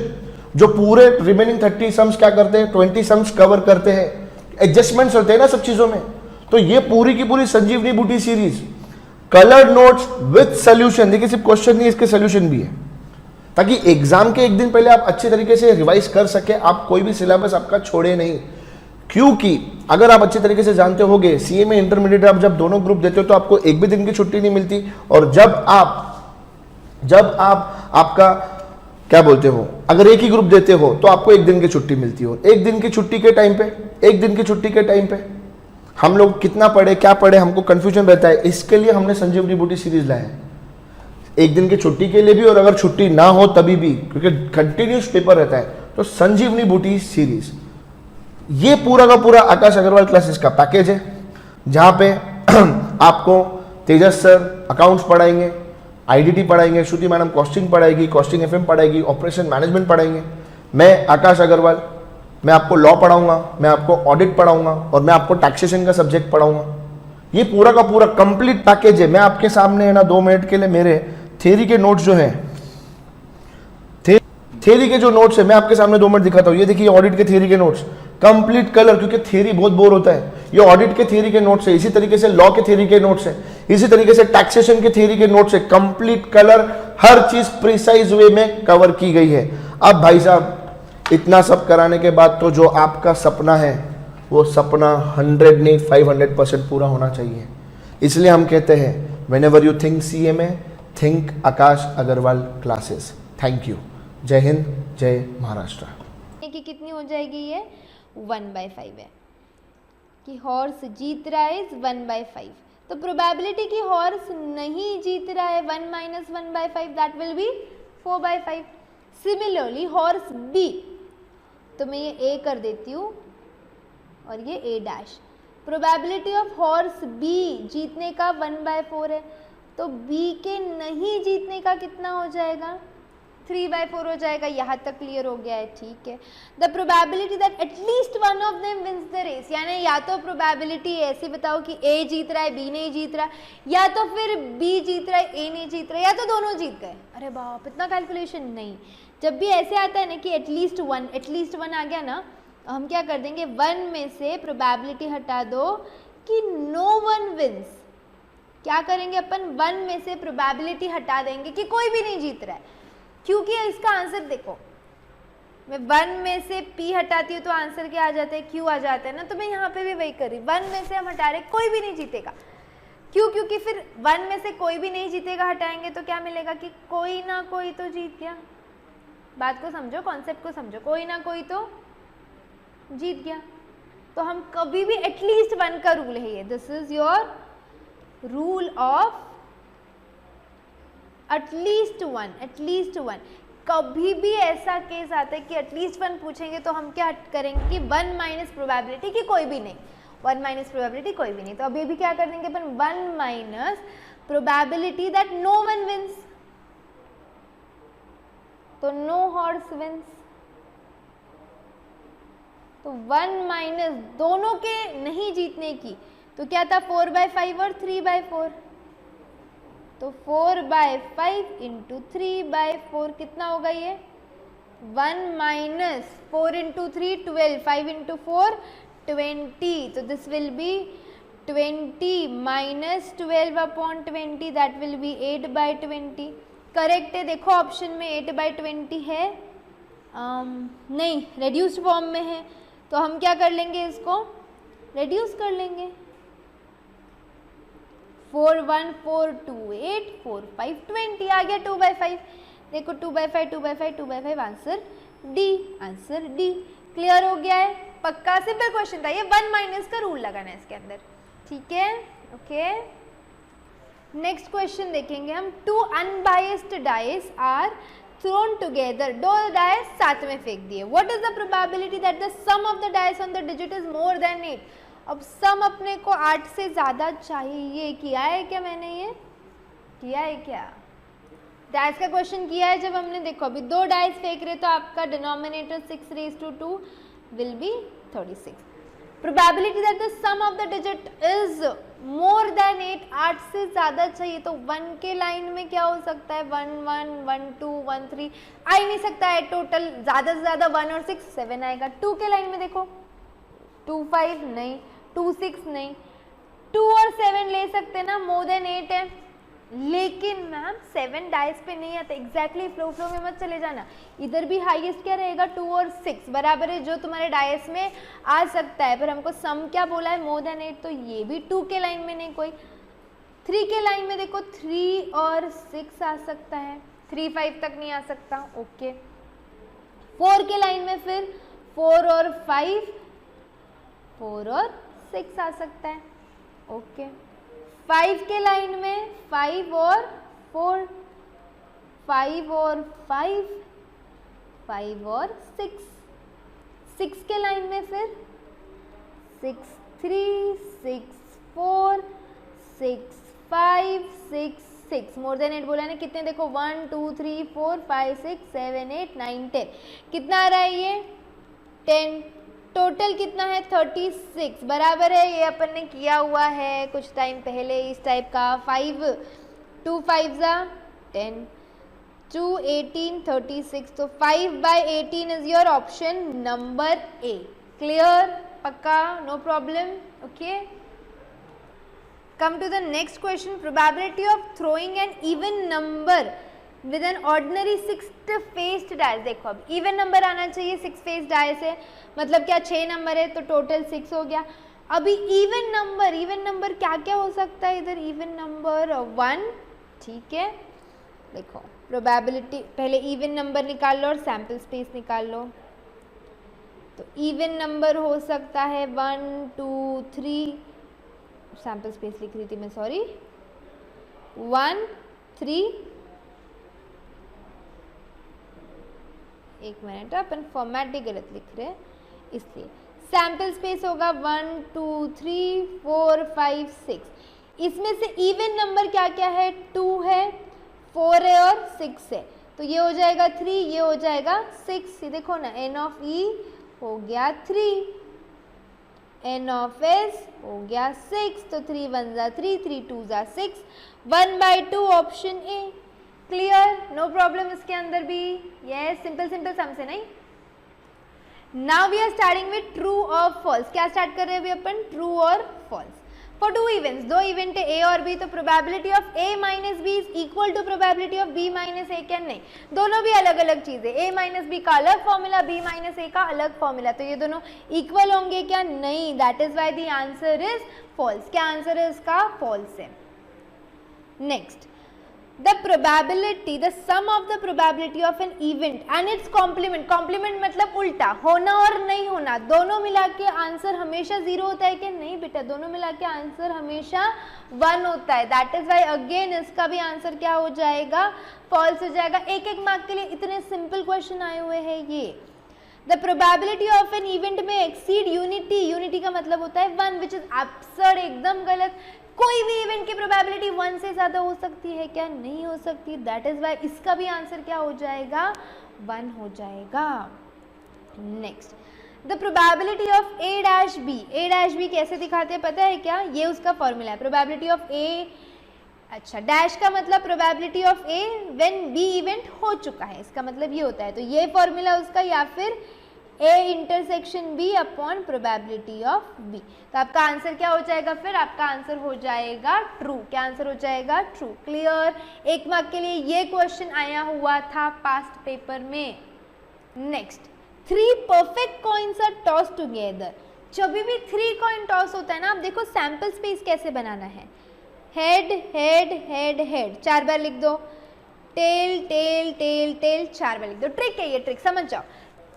जो पूरे रिमेनिंग 30 सम्स क्या करते हैं, 20 सम्स कवर करते हैं। एडजस्टमेंट्स होते हैं ना सब चीजों में। तो ये पूरी की पूरी संजीवनी बूटी series coloured notes with solution, देखिए सिर्फ क्वेश्चन नहीं, इसके सोल्यूशन भी है, ताकि एग्जाम के एक दिन पहले आप अच्छे तरीके से रिवाइज कर सके, आप कोई भी सिलेबस आपका छोड़े नहीं। क्योंकि अगर आप अच्छे तरीके से जानते होगे, सीएमए इंटरमीडिएट आप जब दोनों ग्रुप देते हो तो आपको एक भी दिन की छुट्टी नहीं मिलती। और जब आप आपका क्या बोलते हो, अगर एक ही ग्रुप देते हो तो आपको एक दिन की छुट्टी मिलती हो। एक दिन की छुट्टी के टाइम पे हम लोग कितना पढ़े, क्या पढ़े, हमको कंफ्यूजन रहता है। इसके लिए हमने संजीवनी बूटी सीरीज लाया है, एक दिन की छुट्टी के लिए भी और अगर छुट्टी ना हो तभी भी, क्योंकि कंटिन्यूस पेपर रहता है। तो संजीवनी बूटी सीरीज ये पूरा का पूरा आकाश अग्रवाल क्लासेस का पैकेज है, जहां पे आपको तेजस सर अकाउंट्स पढ़ाएंगे, आईडीटी पढ़ाएंगे, श्रुति मैडम कॉस्टिंग पढ़ाएगी, कॉस्टिंग एफएम पढ़ाएगी, ऑपरेशन मैनेजमेंट पढ़ाएंगे, मैं आकाश अग्रवाल, मैं आपको लॉ पढ़ाऊंगा, मैं आपको ऑडिट पढ़ाऊंगा और मैं आपको टैक्सेशन का सब्जेक्ट पढ़ाऊंगा। ये पूरा का पूरा कंप्लीट पैकेज है। मैं आपके सामने है ना 2 मिनट के लिए मेरे थ्योरी के नोट्स जो हैं, थ्योरी के जो नोट्स है मैं आपके सामने 2 मिनट दिखाता हूँ। ये देखिए ऑडिट के थ्योरी के नोट्स, कंप्लीट कलर, क्योंकि थ्योरी बहुत बोर होता है। ये ऑडिट के थ्योरी के नोट्स है, इसी तरीके से लॉ के थ्योरी के नोट्स है, इसी तरीके से टैक्सेशन के थ्योरी के नोट्स है। कंप्लीट कलर, हर चीज प्रिसाइज वे में कवर की गई है। अब भाई साहब इतना सब कराने के बाद तो जो आपका सपना है वो सपना 100 नहीं 500% पूरा होना चाहिए। इसलिए हम कहते हैं whenever you think CMA, think Akash Agarwal classes. Thank you. जय हिंद, जय महाराष्ट्र। कि कितनी हो जाएगी ये 1/5 है कि हॉर्स जीत रहा है 1/5, तो प्रोबेबिलिटी कि हॉर्स नहीं जीत रहा है 1 - 1/5 that will be 4/5। Similarly horse B, तो मैं ये ए कर देती हूँ और ये A dash. Probability of horse B जीतने का 1/4 है, तो बी के नहीं जीतने का कितना हो जाएगा 3/4 हो जाएगा। यहाँ तक क्लियर हो गया है, ठीक है। The probability that at least one of them wins the race, यानी या तो प्रोबेबिलिटी ऐसी बताओ कि ए जीत रहा है बी नहीं जीत रहा, या तो फिर बी जीत रहा है ए नहीं जीत रहा, या तो दोनों जीत गए। अरे बाप, इतना कैलकुलेशन नहीं। जब भी ऐसे आता है ना कि एटलीस्ट वन आ गया ना, हम क्या कर देंगे 1 में से प्रोबेबिलिटी हटा दो कि नो वन विंस। क्या करेंगे अपन 1 में से प्रोबेबिलिटी हटा देंगे कि कोई भी नहीं जीत रहा है, क्योंकि इसका आंसर देखो, मैं 1 में से P हटाती हूँ तो आंसर क्या आ जाता है, Q आ जाता है ना। तो मैं यहाँ पे भी वही कर रही, 1 में से हम हटा रहे कोई भी नहीं जीतेगा। क्यों? क्योंकि फिर 1 में से कोई भी नहीं जीतेगा हटाएंगे तो क्या मिलेगा कि कोई ना कोई तो जीत गया। बात को समझो, कॉन्सेप्ट को समझो, कोई ना कोई तो जीत गया। तो हम कभी भी एटलीस्ट 1 का रूल है ये, this is your rule of at least one. कभी भी ऐसा केस आता है कि एटलीस्ट 1 पूछेंगे तो हम क्या करेंगे कि 1 माइनस प्रोबेबिलिटी की कोई भी नहीं, 1 माइनस प्रोबेबिलिटी कोई भी नहीं, तो अभी भी क्या कर देंगे अपन 1 minus probability that no one wins, तो नो हॉर्स विंस, तो 1 माइनस दोनों के नहीं जीतने की, तो क्या था 4/5 और 3/4, तो 4/5 इंटू 3/4 कितना होगा ये 1 माइनस 4 इंटू 3 12, 5 इंटू 4 20, तो this will be 20 minus 12/20 that will B 8/20। Correct है, देखो ऑप्शन में 8/20 है, नहीं रेड्यूस्ड फॉर्म में है, तो हम क्या कर लेंगे इसको रेड्यूस कर लेंगे, 4 1 4 2 8 4 5 20 आ गया 2/5, देखो 2/5 2/5 2/5 answer D, answer D. Clear हो गया है, पक्का सिंपल क्वेश्चन था ये, 1 माइनस का रूल लगाना है इसके अंदर, ठीक है, ओके। नेक्स्ट क्वेश्चन देखेंगे हम, 2 unbiased dice are thrown together, 2 dice साथ में फेंक दिए, what is the probability that the sum of the dice on the digit is more than 8। अब सम अपने को 8 से ज़्यादा चाहिए, किया है क्या मैंने, ये किया है क्या, डाइस का क्वेश्चन किया है जब हमने, देखो अभी 2 डाइस फेंक रहे तो आपका denominator 6⁻², will be 36। Probability that the sum of the digit is more than 8, 8 से ज़्यादा चाहिए, तो 1 के लाइन में क्या हो सकता है 1 1 1 2 1 3 आ ही नहीं सकता है, टोटल ज़्यादा से ज़्यादा 1 और 6 7 आएगा। 2 के लाइन में देखो 2 5 नहीं, 2 6 नहीं, 2 और 7 ले सकते ना, मोर देन 8 है, लेकिन मैम 7 डाइस पे नहीं आता, एग्जैक्टली फ्लो में मत चले जाना, इधर भी हाईएस्ट क्या रहेगा 2 और 6 बराबर है जो तुम्हारे डाइस में आ सकता है, पर हमको सम क्या बोला है मोर देन 8, तो ये भी 2 के लाइन में नहीं, कोई 3 के लाइन में देखो 3 और 6 आ सकता है, 3 5 तक नहीं आ सकता, ओके। 4 के लाइन में फिर 4 और 5, 4 और 6 आ सकता है, ओके। 5 के लाइन में 5 और 4, 5 और 5, 5 और 6, 6 के लाइन में फिर 6 3 6 4 6 5 6 6, मोर देन 8 बोला ना, कितने देखो 1 2 3 4 5 6 7 8 9 10, कितना आ रहा है ये 10, टोटल कितना है 36 बराबर है, ये अपन ने किया हुआ है कुछ टाइम पहले इस टाइप का, 5 2 5 10 2 18 36, तो 5/18 is your option number A. Clear, पक्का, no problem, okay. Come to the next question, probability of throwing an even number with an ordinary 6 faced dice, देखो अब इवन नंबर आना चाहिए, 6 फेस्ड डाइस है मतलब क्या 6 नंबर है, तो टोटल 6 हो गया। अभी इवन नंबर क्या क्या हो सकता है इधर, इवन नंबर 1, ठीक है, देखो प्रोबेबिलिटी पहले इवन नंबर निकाल लो और सैम्पल स्पेस निकाल लो, तो इवन नंबर हो सकता है 1 2 3, सैम्पल स्पेस लिख रही थी मैं, सॉरी, 1 3, एक मिनट अपन फॉर्मेट ही गलत लिख रहे हैं इसलिए, सैम्पल स्पेस होगा 1 2 3 4 5 6, इसमें से इवन नंबर क्या क्या है 2 है 4 है और 6 है, तो ये हो जाएगा 3, ये हो जाएगा 6, देखो ना n ऑफ e हो गया 3, n ऑफ s हो गया 6, तो 3 1 3 3 2 6, 1/2 option A. Clear, no problem इसके अंदर भी, यस सिंपल सम से नहीं। Now we are starting with true और फॉल्स, क्या स्टार्ट कर रहे हैं अभी अपन, ट्रू और फॉल्स। फॉर 2 इवेंट्स, 2 इवेंट है ए और बी, तो probability of a minus B is equal to probability of b minus A, क्या नहीं, दोनों भी अलग अलग चीजें, a माइनस बी का अलग फॉर्मूला, b माइनस ए का अलग फॉर्मूला, तो ये दोनों इक्वल होंगे क्या, नहीं, that is why the answer is false, क्या आंसर है इसका, फॉल्स है। Next, the probability, the sum of the probability of an event and its complement, complement मतलब उल्टा, होना और नहीं होना, दोनों मिला के आंसर हमेशा 0 होता है कि नहीं बेटा, दोनों मिला के आंसर हमेशा 1 होता है। दैट इज वाई अगेन इसका भी आंसर क्या हो जाएगा, फॉल्स हो जाएगा। एक एक मार्क के लिए इतने सिंपल क्वेश्चन आए हुए हैं ये। The probability of an event में एक्सीड यूनिटी, यूनिटी का मतलब होता है 1, विच इज एब्सर्ड, एकदम गलत। कोई भी इवेंट की प्रोबेबिलिटी 1 से ज्यादा हो सकती है क्या, नहीं हो सकती। दैट इज वाई इसका भी आंसर क्या हो जाएगा, 1 हो जाएगा। Next, the probability of A dash B, A dash B कैसे दिखाते हैं पता है क्या, ये उसका फॉर्मूला है। प्रोबेबिलिटी ऑफ ए, अच्छा डैश का मतलब probability of A when B event हो चुका है, इसका मतलब ये होता है। तो ये फॉर्मूला उसका, या फिर A intersection B upon probability of B. तो आपका आंसर क्या हो जाएगा, फिर आपका आंसर हो जाएगा ट्रू। क्या आंसर हो जाएगा, ट्रू। क्लियर। एक मार्क के लिए ये क्वेश्चन आया हुआ था पास्ट पेपर में। Next, 3 perfect coins are toss together. जब भी 3 कॉइन टॉस होता है ना, आप देखो सैंपल स्पेस कैसे बनाना है, हेड हेड हेड हेड 4 बार लिख दो, टेल टेल टेल टेल 4 बार लिख दो। ट्रिक है ये, ट्रिक समझ जाओ।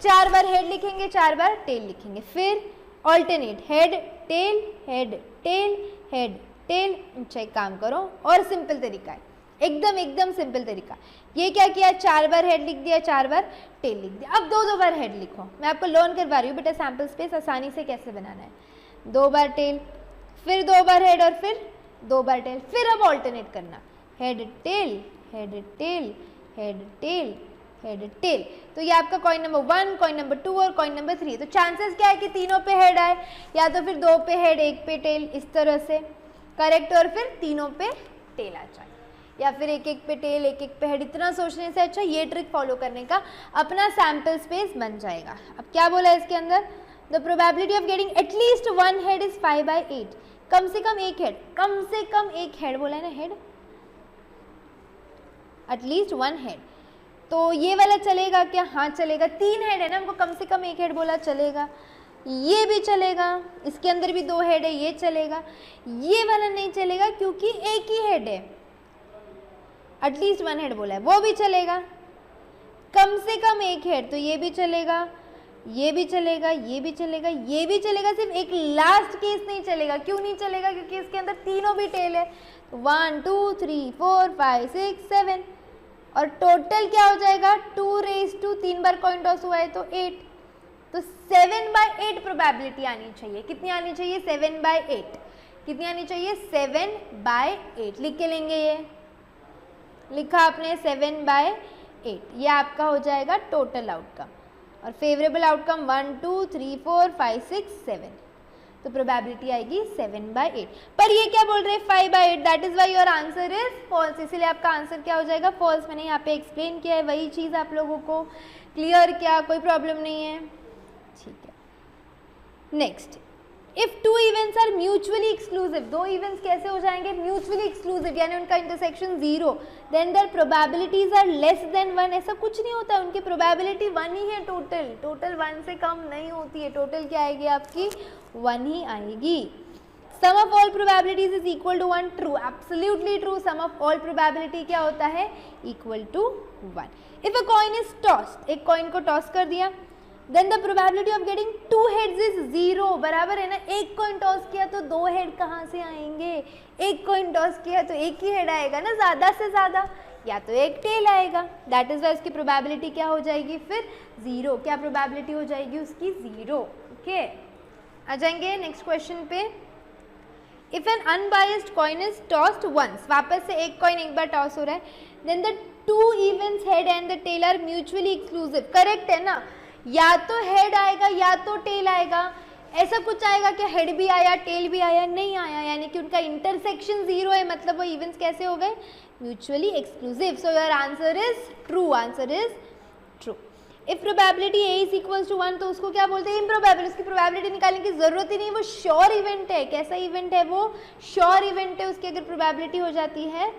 4 बार हेड लिखेंगे, 4 बार टेल लिखेंगे, फिर alternate head tail head tail head tail. अच्छा एक काम करो, और सिंपल तरीका है, एकदम एकदम सिंपल तरीका। ये क्या किया, 4 बार हेड लिख दिया, 4 बार टेल लिख दिया। अब 2 बार हेड लिखो, मैं आपको लर्न करवा रही हूँ बेटा सैंपल स्पेस आसानी से कैसे बनाना है। 2 बार टेल, फिर 2 बार हेड, और फिर 2 बार टेल, फिर अब ऑल्टरनेट करना, head tail head tail head tail head tail. तो ये आपका कॉइन नंबर 1, कॉइन नंबर 2 और कॉइन नंबर 3। तो चांसेस क्या है कि तीनों पे हेड आए, या तो फिर 2 पे हेड 1 पे टेल, इस तरह से करेक्ट, और फिर तीनों पे टेल आ जाए, या फिर 1-1 पे टेल 1-1 पे हेड। इतना सोचने से अच्छा ये ट्रिक फॉलो करने का अपना सैम्पल स्पेस बन जाएगा। अब क्या बोला है इसके अंदर, the probability of getting at least 1 head is 5/8। कम से कम 1 हेड, कम से कम 1 हेड बोला है ना, हेड एटलीस्ट 1 हेड। तो ये वाला चलेगा क्या, हाँ चलेगा। 3 हेड है ना, हमको कम से कम 1 हेड बोला, चलेगा। ये भी चलेगा, इसके अंदर भी 2 हेड है, ये चलेगा। ये वाला नहीं चलेगा क्योंकि 1 ही हेड है, एटलीस्ट 1 हेड बोला है, वो भी चलेगा। कम से कम 1 हेड, तो ये भी चलेगा, ये भी चलेगा, ये भी चलेगा, ये भी चलेगा। सिर्फ एक लास्ट केस नहीं चलेगा। क्यों नहीं चलेगा, क्योंकि इसके अंदर तीनों भी टेल है। तो 1 2 3 4 5 6 7, और टोटल क्या हो जाएगा, 2 3 बार कॉइन टॉस हुआ है तो 8। तो 7/8 प्रोबेबिलिटी आनी चाहिए। कितनी आनी चाहिए, 7/8। कितनी आनी चाहिए, 7/8। लिख के लेंगे, ये लिखा आपने 7/8। ये आपका हो जाएगा टोटल आउटकम, और फेवरेबल आउटकम 1 2 3 4 5 6 7। तो प्रोबेबिलिटी आएगी 7/8। पर ये क्या बोल रहे हैं, 5/8। That is why your answer is false. इसीलिए आपका आंसर क्या हो जाएगा, फॉल्स। मैंने यहाँ पे एक्सप्लेन किया है वही चीज़ आप लोगों को। क्लियर, क्या कोई प्रॉब्लम नहीं है, ठीक है। Next, if 2 events are mutually exclusive, 2 events कैसे हो जाएंगे, म्यूचुअली एक्सक्लूसिव, यानी उनका intersection 0, then their probabilities are less than 1। ऐसा कुछ नहीं होता, उनकी प्रोबेबिलिटी 1 ही है। टोटल 1 से कम नहीं होती है। टोटल क्या आएगी आपकी, 1 ही आएगी। Sum of all probabilities is equal to 1, true, absolutely true. Sum of all probability क्या होता है, equal to 1। If a coin is tossed, एक कॉइन को टॉस कर दिया, then the probability of getting 2 heads is 0। बराबर है ना, एक कॉइन टॉस किया तो 2 हेड कहाँ से आएंगे, एक कॉइन टॉस किया तो 1 ही हेड आएगा ना, ज़्यादा से ज़्यादा, या तो 1 टेल आएगा। दैट इज वाई उसकी प्रोबेबिलिटी क्या हो जाएगी, फिर 0। क्या प्रोबेबिलिटी हो जाएगी उसकी, 0। ओके, आ जाएंगे नेक्स्ट क्वेश्चन पे। If an unbiased coin is tossed once, वापस से एक कॉइन एक बार टॉस हो रहा है, then the 2 events head and the tail are mutually exclusive. Correct है ना, या तो हेड आएगा या तो टेल आएगा। ऐसा कुछ आएगा कि हेड भी आया टेल भी आया, नहीं आया, यानी कि उनका इंटरसेक्शन 0 है। मतलब वो इवेंट्स कैसे हो गए, mutually exclusive. So your answer is true, answer is true. If probability A is equals to 1, तो उसको क्या बोलते हैं, इम्प्रोबेबल। उसकी प्रोबेबिलिटी निकालने की जरूरत ही नहीं, वो श्योर इवेंट है। कैसा इवेंट है वो, श्योर इवेंट है। उसकी अगर प्रोबेबिलिटी हो जाती है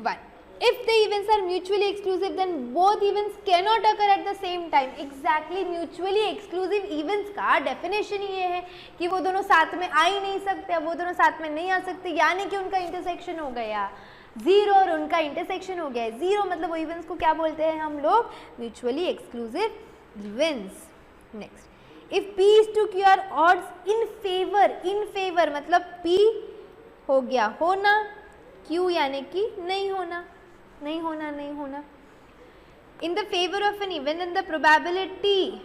1। If the events are mutually exclusive, then both events cannot occur at the same time. Exactly, mutually exclusive events का definition ही ये है कि वो दोनों साथ में आ ही नहीं सकते, वो दोनों साथ में नहीं आ सकते, यानी कि उनका intersection हो गया। जीरो और उनका इंटरसेक्शन हो गया है जीरो, मतलब वो इवेंट्स को क्या बोलते हैं हम लोग, mutually exclusive events. Next, if P is to Q are odds in favor मतलब P हो गया होना, Q यानी कि नहीं होना, नहीं होना, नहीं होना। In the favor of an event and the probability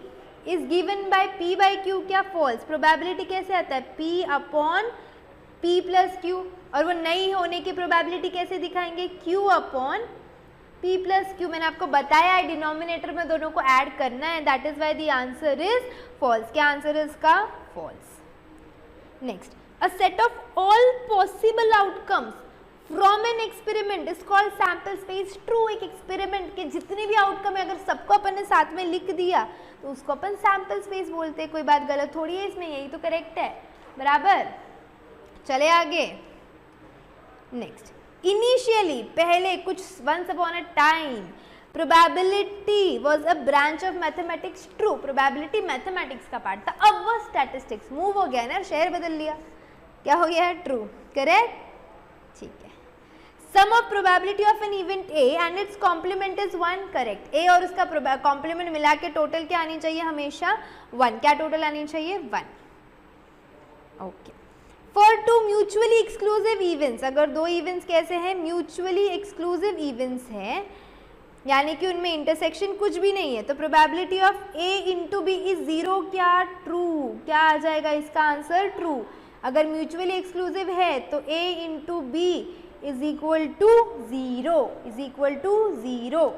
is given by P by Q, क्या false, probability कैसे आता है, P upon P plus Q, और वो नहीं होने की probability कैसे दिखाएंगे, Q upon P plus Q। मैंने आपको बताया है डिनोमिनेटर में दोनों को ऐड करना है, that is why the answer is false. क्या आंसर है इसका, false. Next, a set of all possible outcomes from an experiment is called sample space true. एक एक्सपेरिमेंट के जितने भी आउटकम है अगर सबको अपन ने साथ में लिख दिया तो उसको अपन सैम्पल स्पेस बोलते हैं। कोई बात गलत थोड़ी है इसमें, यही तो करेक्ट है, बराबर। चले आगे। नेक्स्ट, इनिशियली पहले कुछ once upon a time probability was a branch of mathematics true. Probability mathematics का पार्ट था, अब वो स्टैटिस्टिक्स मूव हो गया ना, शहर बदल लिया, क्या हो गया है, ट्रू, करेक्ट, ठीक है। Sum of probability of an event A and its complement is 1, correct. A और उसका कॉम्प्लीमेंट मिला के टोटल क्या आनी चाहिए, हमेशा 1। क्या टोटल आनी चाहिए, 1, okay. For two mutually exclusive events, अगर दो इवेंट्स कैसे हैं, म्यूचुअली एक्सक्लूसिव इवेंट्स हैं, यानी कि उनमें इंटरसेक्शन कुछ भी नहीं है, तो probability of A into B is 0, क्या ट्रू, क्या आ जाएगा इसका आंसर, ट्रू। अगर म्यूचुअली एक्सक्लूसिव है तो A into B is equal to 0, is equal to 0।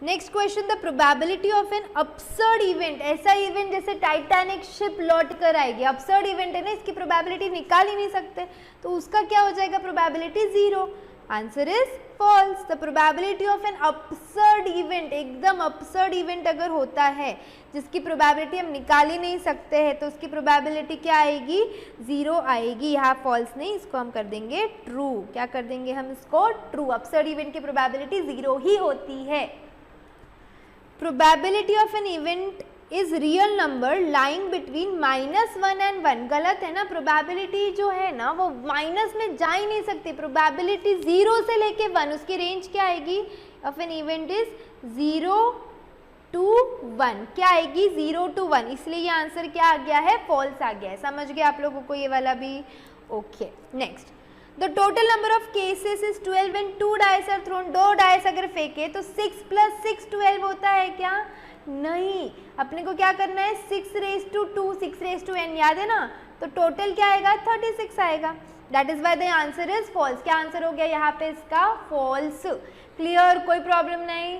Next question, the probability of an absurd event, ऐसा इवेंट जैसे टाइटैनिक शिप लौट कर आएगी, अपसर्ड इवेंट है ना, इसकी प्रोबेबिलिटी निकाल ही नहीं सकते, तो उसका क्या हो जाएगा, probability 0। Answer is false. The probability of an absurd event, एकदम अपसर्ड इवेंट अगर होता है जिसकी प्रोबेबिलिटी हम निकाल ही नहीं सकते हैं तो उसकी प्रोबेबिलिटी क्या आएगी, 0 आएगी। यहाँ फॉल्स नहीं, इसको हम कर देंगे ट्रू। क्या कर देंगे हम इसको, ट्रू। अपसर्ड इवेंट की प्रोबेबिलिटी 0 ही होती है। Probability of an event is real number lying between -1 and 1, गलत है ना। प्रोबेबिलिटी जो है ना वो माइनस में जा ही नहीं सकती, प्रोबेबिलिटी 0 से लेके 1, उसकी रेंज क्या आएगी of an event is 0 to 1, क्या आएगी 0 to 1, इसलिए ये आंसर क्या आ गया है, फॉल्स आ गया है। समझ गए आप लोगों को ये वाला भी, okay. Next, the total number of cases is 12 when 2 dice are thrown. 2 dice अगर फेंके तो 6 + 6 12 होता है क्या, नहीं। अपने को क्या करना है, 6 raised to 2, 6 raised to n, याद है ना, तो टोटल क्या आएगा, 36 आएगा। That is why the answer is false. क्या आंसर हो गया यहाँ पे इसका, फॉल्स। क्लियर, कोई प्रॉब्लम नहीं।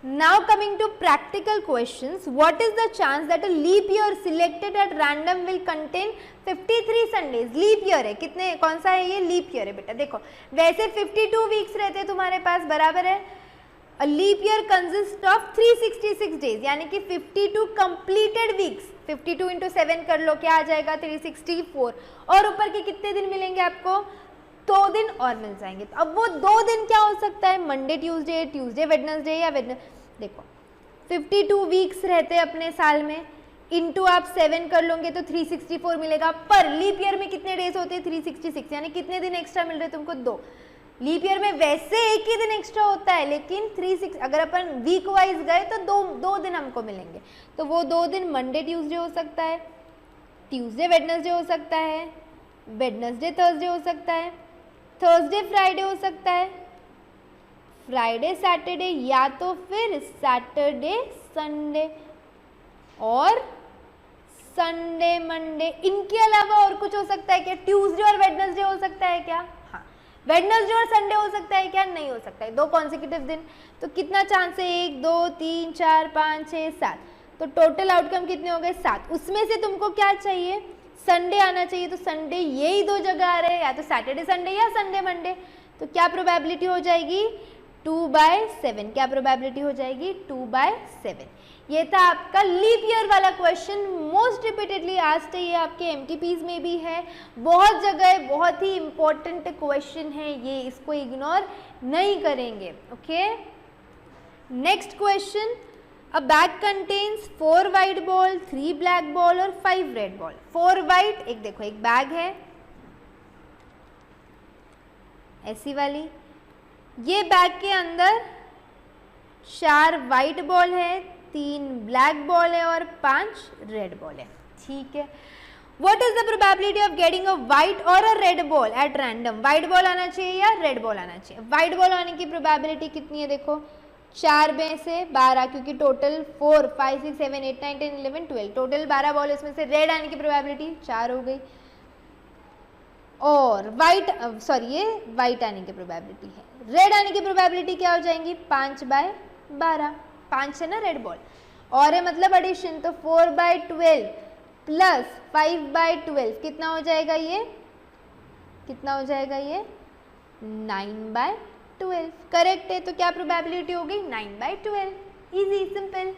Now coming to practical questions, what is the chance that a leap year selected at random will contain 53 Sundays? Leap year है, कितने, कौन सा है ये, लीप ईयर है बेटा। देखो वैसे 52 वीक्स रहते हैं तुम्हारे पास, बराबर है। A leap year consists of 366 days, यानी कि 52 completed weeks। 52 into 7 कर लो, क्या आ जाएगा 364, और ऊपर के कितने दिन मिलेंगे आपको, 2 दिन और मिल जाएंगे। तो अब वो 2 दिन क्या हो सकता है, मंडे ट्यूसडे, ट्यूसडे वेडनेसडे, या देखो 52 वीक्स रहते हैं अपने साल में, इंटू आप 7 कर लोगे तो 364 मिलेगा। पर लीप ईयर में कितने डेज होते हैं, 366, यानी कितने दिन एक्स्ट्रा मिल रहे तुमको, 2। लीप ईयर में वैसे एक ही दिन एक्स्ट्रा होता है, लेकिन 36 अगर अपन वीक वाइज गए तो दो दिन हमको मिलेंगे। तो वो 2 दिन मंडे ट्यूसडे हो सकता है, ट्यूसडे वेडनेसडे हो सकता है, वेडनेसडे थर्सडे हो सकता है, थर्सडे फ्राइडे हो सकता है, फ्राइडे सैटरडे, या तो फिर सैटरडे संडे, और संडे मंडे। इनके अलावा और कुछ हो सकता है क्या, ट्यूसडे और वेडनेसडे हो सकता है क्या, हाँ। वेडनेसडे और संडे हो सकता है क्या, नहीं हो सकता है। 2 कॉन्सेक्यूटिव दिन, तो कितना चांस है, 1 2 3 4 5 6 7, तो टोटल आउटकम कितने हो गए, 7। उसमें से तुमको क्या चाहिए, संडे आना चाहिए, तो संडे यही 2 जगह आ रहे हैं, या तो सैटरडे संडे या संडे मंडे। तो क्या प्रोबेबिलिटी हो जाएगी, 2/7। क्या प्रोबेबिलिटी हो जाएगी, 2/7। ये था आपका लीप ईयर वाला क्वेश्चन, मोस्ट रिपीटेडली आस्क्ड है, ये आपके एमटीपीज में भी है, बहुत जगह, बहुत ही इंपॉर्टेंट क्वेश्चन है ये, इसको इग्नोर नहीं करेंगे, okay. Next question, A bag contains 4 white ball, 3 black ball और 5 red ball। 4 white, एक देखो एक बैग है, ऐसी वाली, ये बैग के अंदर 4 वाइट बॉल है, 3 ब्लैक बॉल है और 5 रेड बॉल है, ठीक है। What is the probability of getting a white or a red ball at random? white ball आना चाहिए या red ball आना चाहिए? white ball आने की probability कितनी है? देखो 4 में से 12, क्योंकि टोटल 4 5 6 7 8 9 10 11 12 टोटल 12 बॉल, इसमें से रेड आने की probability 4 हो गई, और ये वाइट आने की प्रोबेबिलिटी है। रेड आने की प्रोबेबिलिटी क्या हो जाएंगी? 5/12, 5 है ना रेड बॉल, और है मतलब एडिशन, तो 4/12 प्लस 5/12 कितना हो जाएगा ये? कितना हो जाएगा ये? 9/12, करेक्ट है। तो क्या प्रोबेबिलिटी हो गई? 9/12, इजी सिंपल।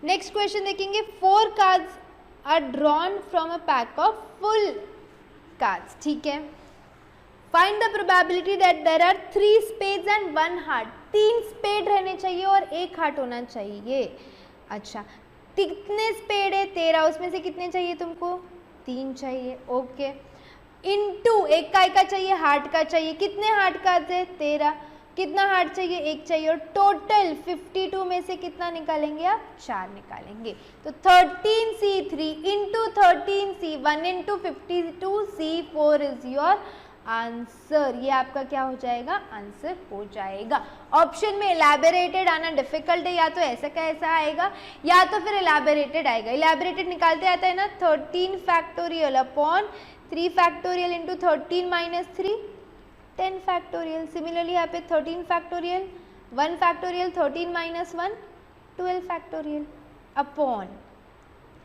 नेक्स्ट क्वेश्चन देखेंगे, 4 cards are drawn from a pack of full cards, ठीक है। Find the probability that there are 3 spades and 1 heart, 3 spade रहने चाहिए और 1 हार्ट होना चाहिए। अच्छा, कितने स्पेड है? 13, उसमें से कितने चाहिए तुमको? 3 चाहिए, ओके। इनटू एक का चाहिए, हार्ट का चाहिए, कितने हार्ट का है? 13, कितना हार्ट चाहिए? 1 चाहिए, और टोटल 52 में से कितना निकालेंगे आप? 4 निकालेंगे, तो 13C3 into 13C1 into 52C4 is your answer. ये आपका क्या हो जाएगा? आंसर हो जाएगा। ऑप्शन में इलैबोरेटेड आना डिफिकल्ट है, या तो ऐसा का ऐसा आएगा या तो फिर इलैबोरेटेड आएगा। इलैबोरेटेड निकालते आता है ना 13 factorial upon 3 factorial into 13 minus 3 10 factorial. Similarly यहाँ पे 13 factorial 1 factorial 13 minus 1 12 factorial upon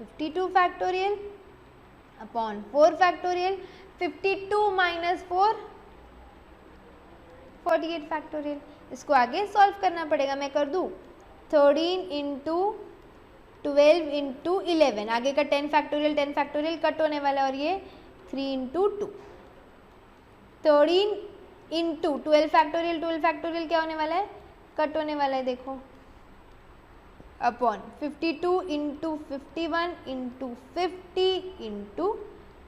52 factorial upon 4 factorial 52 minus 4 48 factorial. इसको आगे सॉल्व करना पड़ेगा, मैं कर दूँ 13 इंटू 12 इंटू 11, आगे का 10 फैक्टोरियल कट होने वाला है, और ये 3 इंटू 2 13 इंटू 12 फैक्टोरियल क्या होने वाला है? कट होने वाला है, देखो upon 52 into 51 into 50 into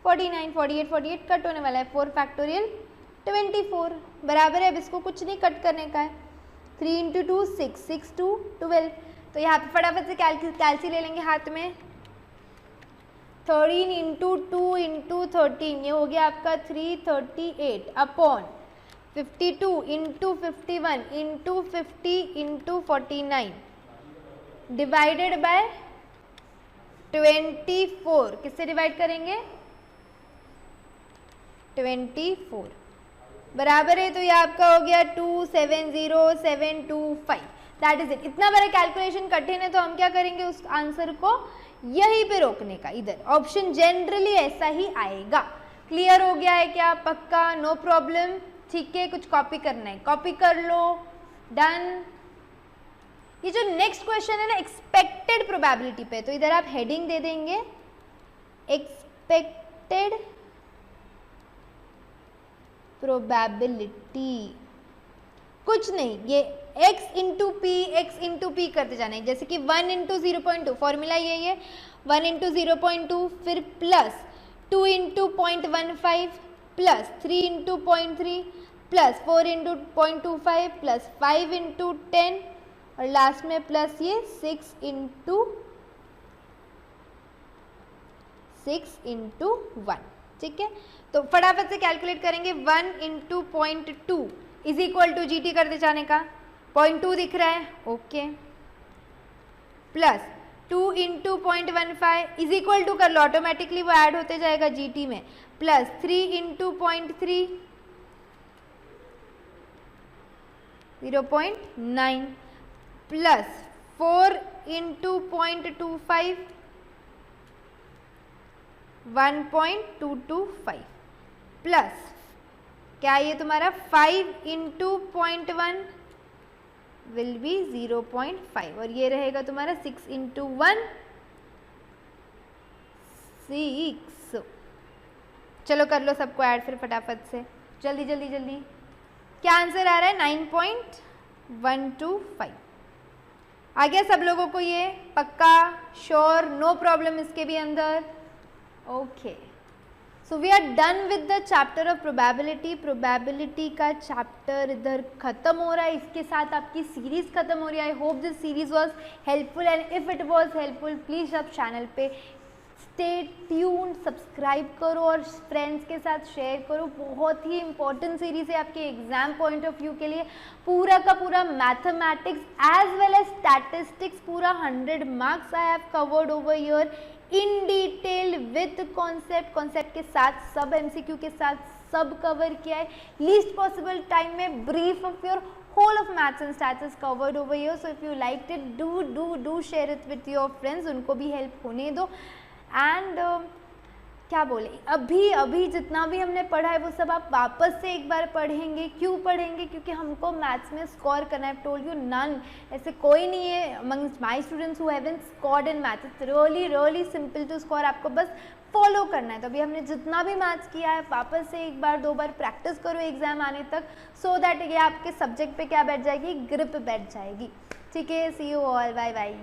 49 48 cut होने वाला है, 4 फैक्टोरियल 24 बराबर है। अब इसको कुछ नहीं कट करने का है, 3 इंटू 2 6 6 2 12। तो यहाँ पे फटाफट से कैलसी ले लेंगे हाथ में, 13 इंटू 2 इंटू 13 ये हो गया आपका 338 upon 52 into 51 into 50 into 49 divided by 24। किससे डिवाइड करेंगे? 24 बराबर है, तो ये आपका हो गया 270725, दैट इज इट। इतना बड़ा कैलकुलेशन कठिन है, तो हम क्या करेंगे? उस आंसर को यहीं पे रोकने का, इधर ऑप्शन जनरली ऐसा ही आएगा। क्लियर हो गया है क्या? पक्का? नो प्रॉब्लम, ठीक है। कुछ कॉपी करना है, कॉपी कर लो, डन। ये जो नेक्स्ट क्वेश्चन है ना एक्सपेक्टेड प्रोबेबिलिटी पे, तो इधर आप हेडिंग दे देंगे एक्सपेक्टेड प्रोबेबिलिटी। कुछ नहीं, ये x इंटू पी करते जाना है, जैसे कि 1 इंटू 0.2 फॉर्मूला यही है, 1 इंटू 0.2 फिर plus 2 into 0.15 plus 3 into 0.3 plus 4 into 0.25 plus 5 into 10 और लास्ट में प्लस ये 6 इंटू 1, ठीक है। तो फटाफट से कैलकुलेट करेंगे, 1 into 0.2 is equal to GT करते जाने का, 0.2 दिख रहा है, okay, plus 2 into 0.15 is equal to कर लो, ऑटोमेटिकली वो ऐड होते जाएगा GT में, plus 3 into 0.3 0.9 plus 4 into 0.25 1.225 plus क्या ये तुम्हारा 5 इंटू 0.1 विल बी 0.5 और ये रहेगा तुम्हारा 6 इंटू 1 6। चलो कर लो सबको ऐड फिर फटाफट से, जल्दी जल्दी जल्दी। क्या आंसर आ रहा है? 9.125 आ गया सब लोगों को, ये पक्का? श्योर? नो प्रॉब्लम इसके भी अंदर? Okay, so we are done with the chapter of probability. Probability का चैप्टर इधर खत्म हो रहा है, इसके साथ आपकी सीरीज खत्म हो रही है। I hope this series was helpful and if it was helpful please आप चैनल पे स्टे ट्यून्ड, सब्सक्राइब करो और फ्रेंड्स के साथ शेयर करो। बहुत ही इंपॉर्टेंट सीरीज है आपके एग्जाम पॉइंट ऑफ व्यू के लिए। पूरा का पूरा mathematics as well as statistics, पूरा 100 marks I have covered over your in detail with concept के साथ, सब एमसीक्यू के साथ सब कवर किया है। लीस्ट पॉसिबल टाइम में brief of your whole of maths and stats is covered over here. So if you liked it, do share it with your friends, उनको भी हेल्प होने दो। एंड क्या बोले, अभी जितना भी हमने पढ़ा है वो सब आप वापस से एक बार पढ़ेंगे। क्यों पढ़ेंगे? क्योंकि हमको मैथ्स में स्कोर करना है। टोल्ड यू नन, ऐसे कोई नहीं है amongst my students who haven't scored in maths. It's really simple to score, आपको बस फॉलो करना है। तो अभी हमने जितना भी मैथ्स किया है वापस से एक बार 2 बार प्रैक्टिस करो एग्जाम आने तक, सो दैट ये आपके सब्जेक्ट पे क्या बैठ जाएगी, ग्रिप बैठ जाएगी। ठीक है, सी यू ऑल, बाय बाय।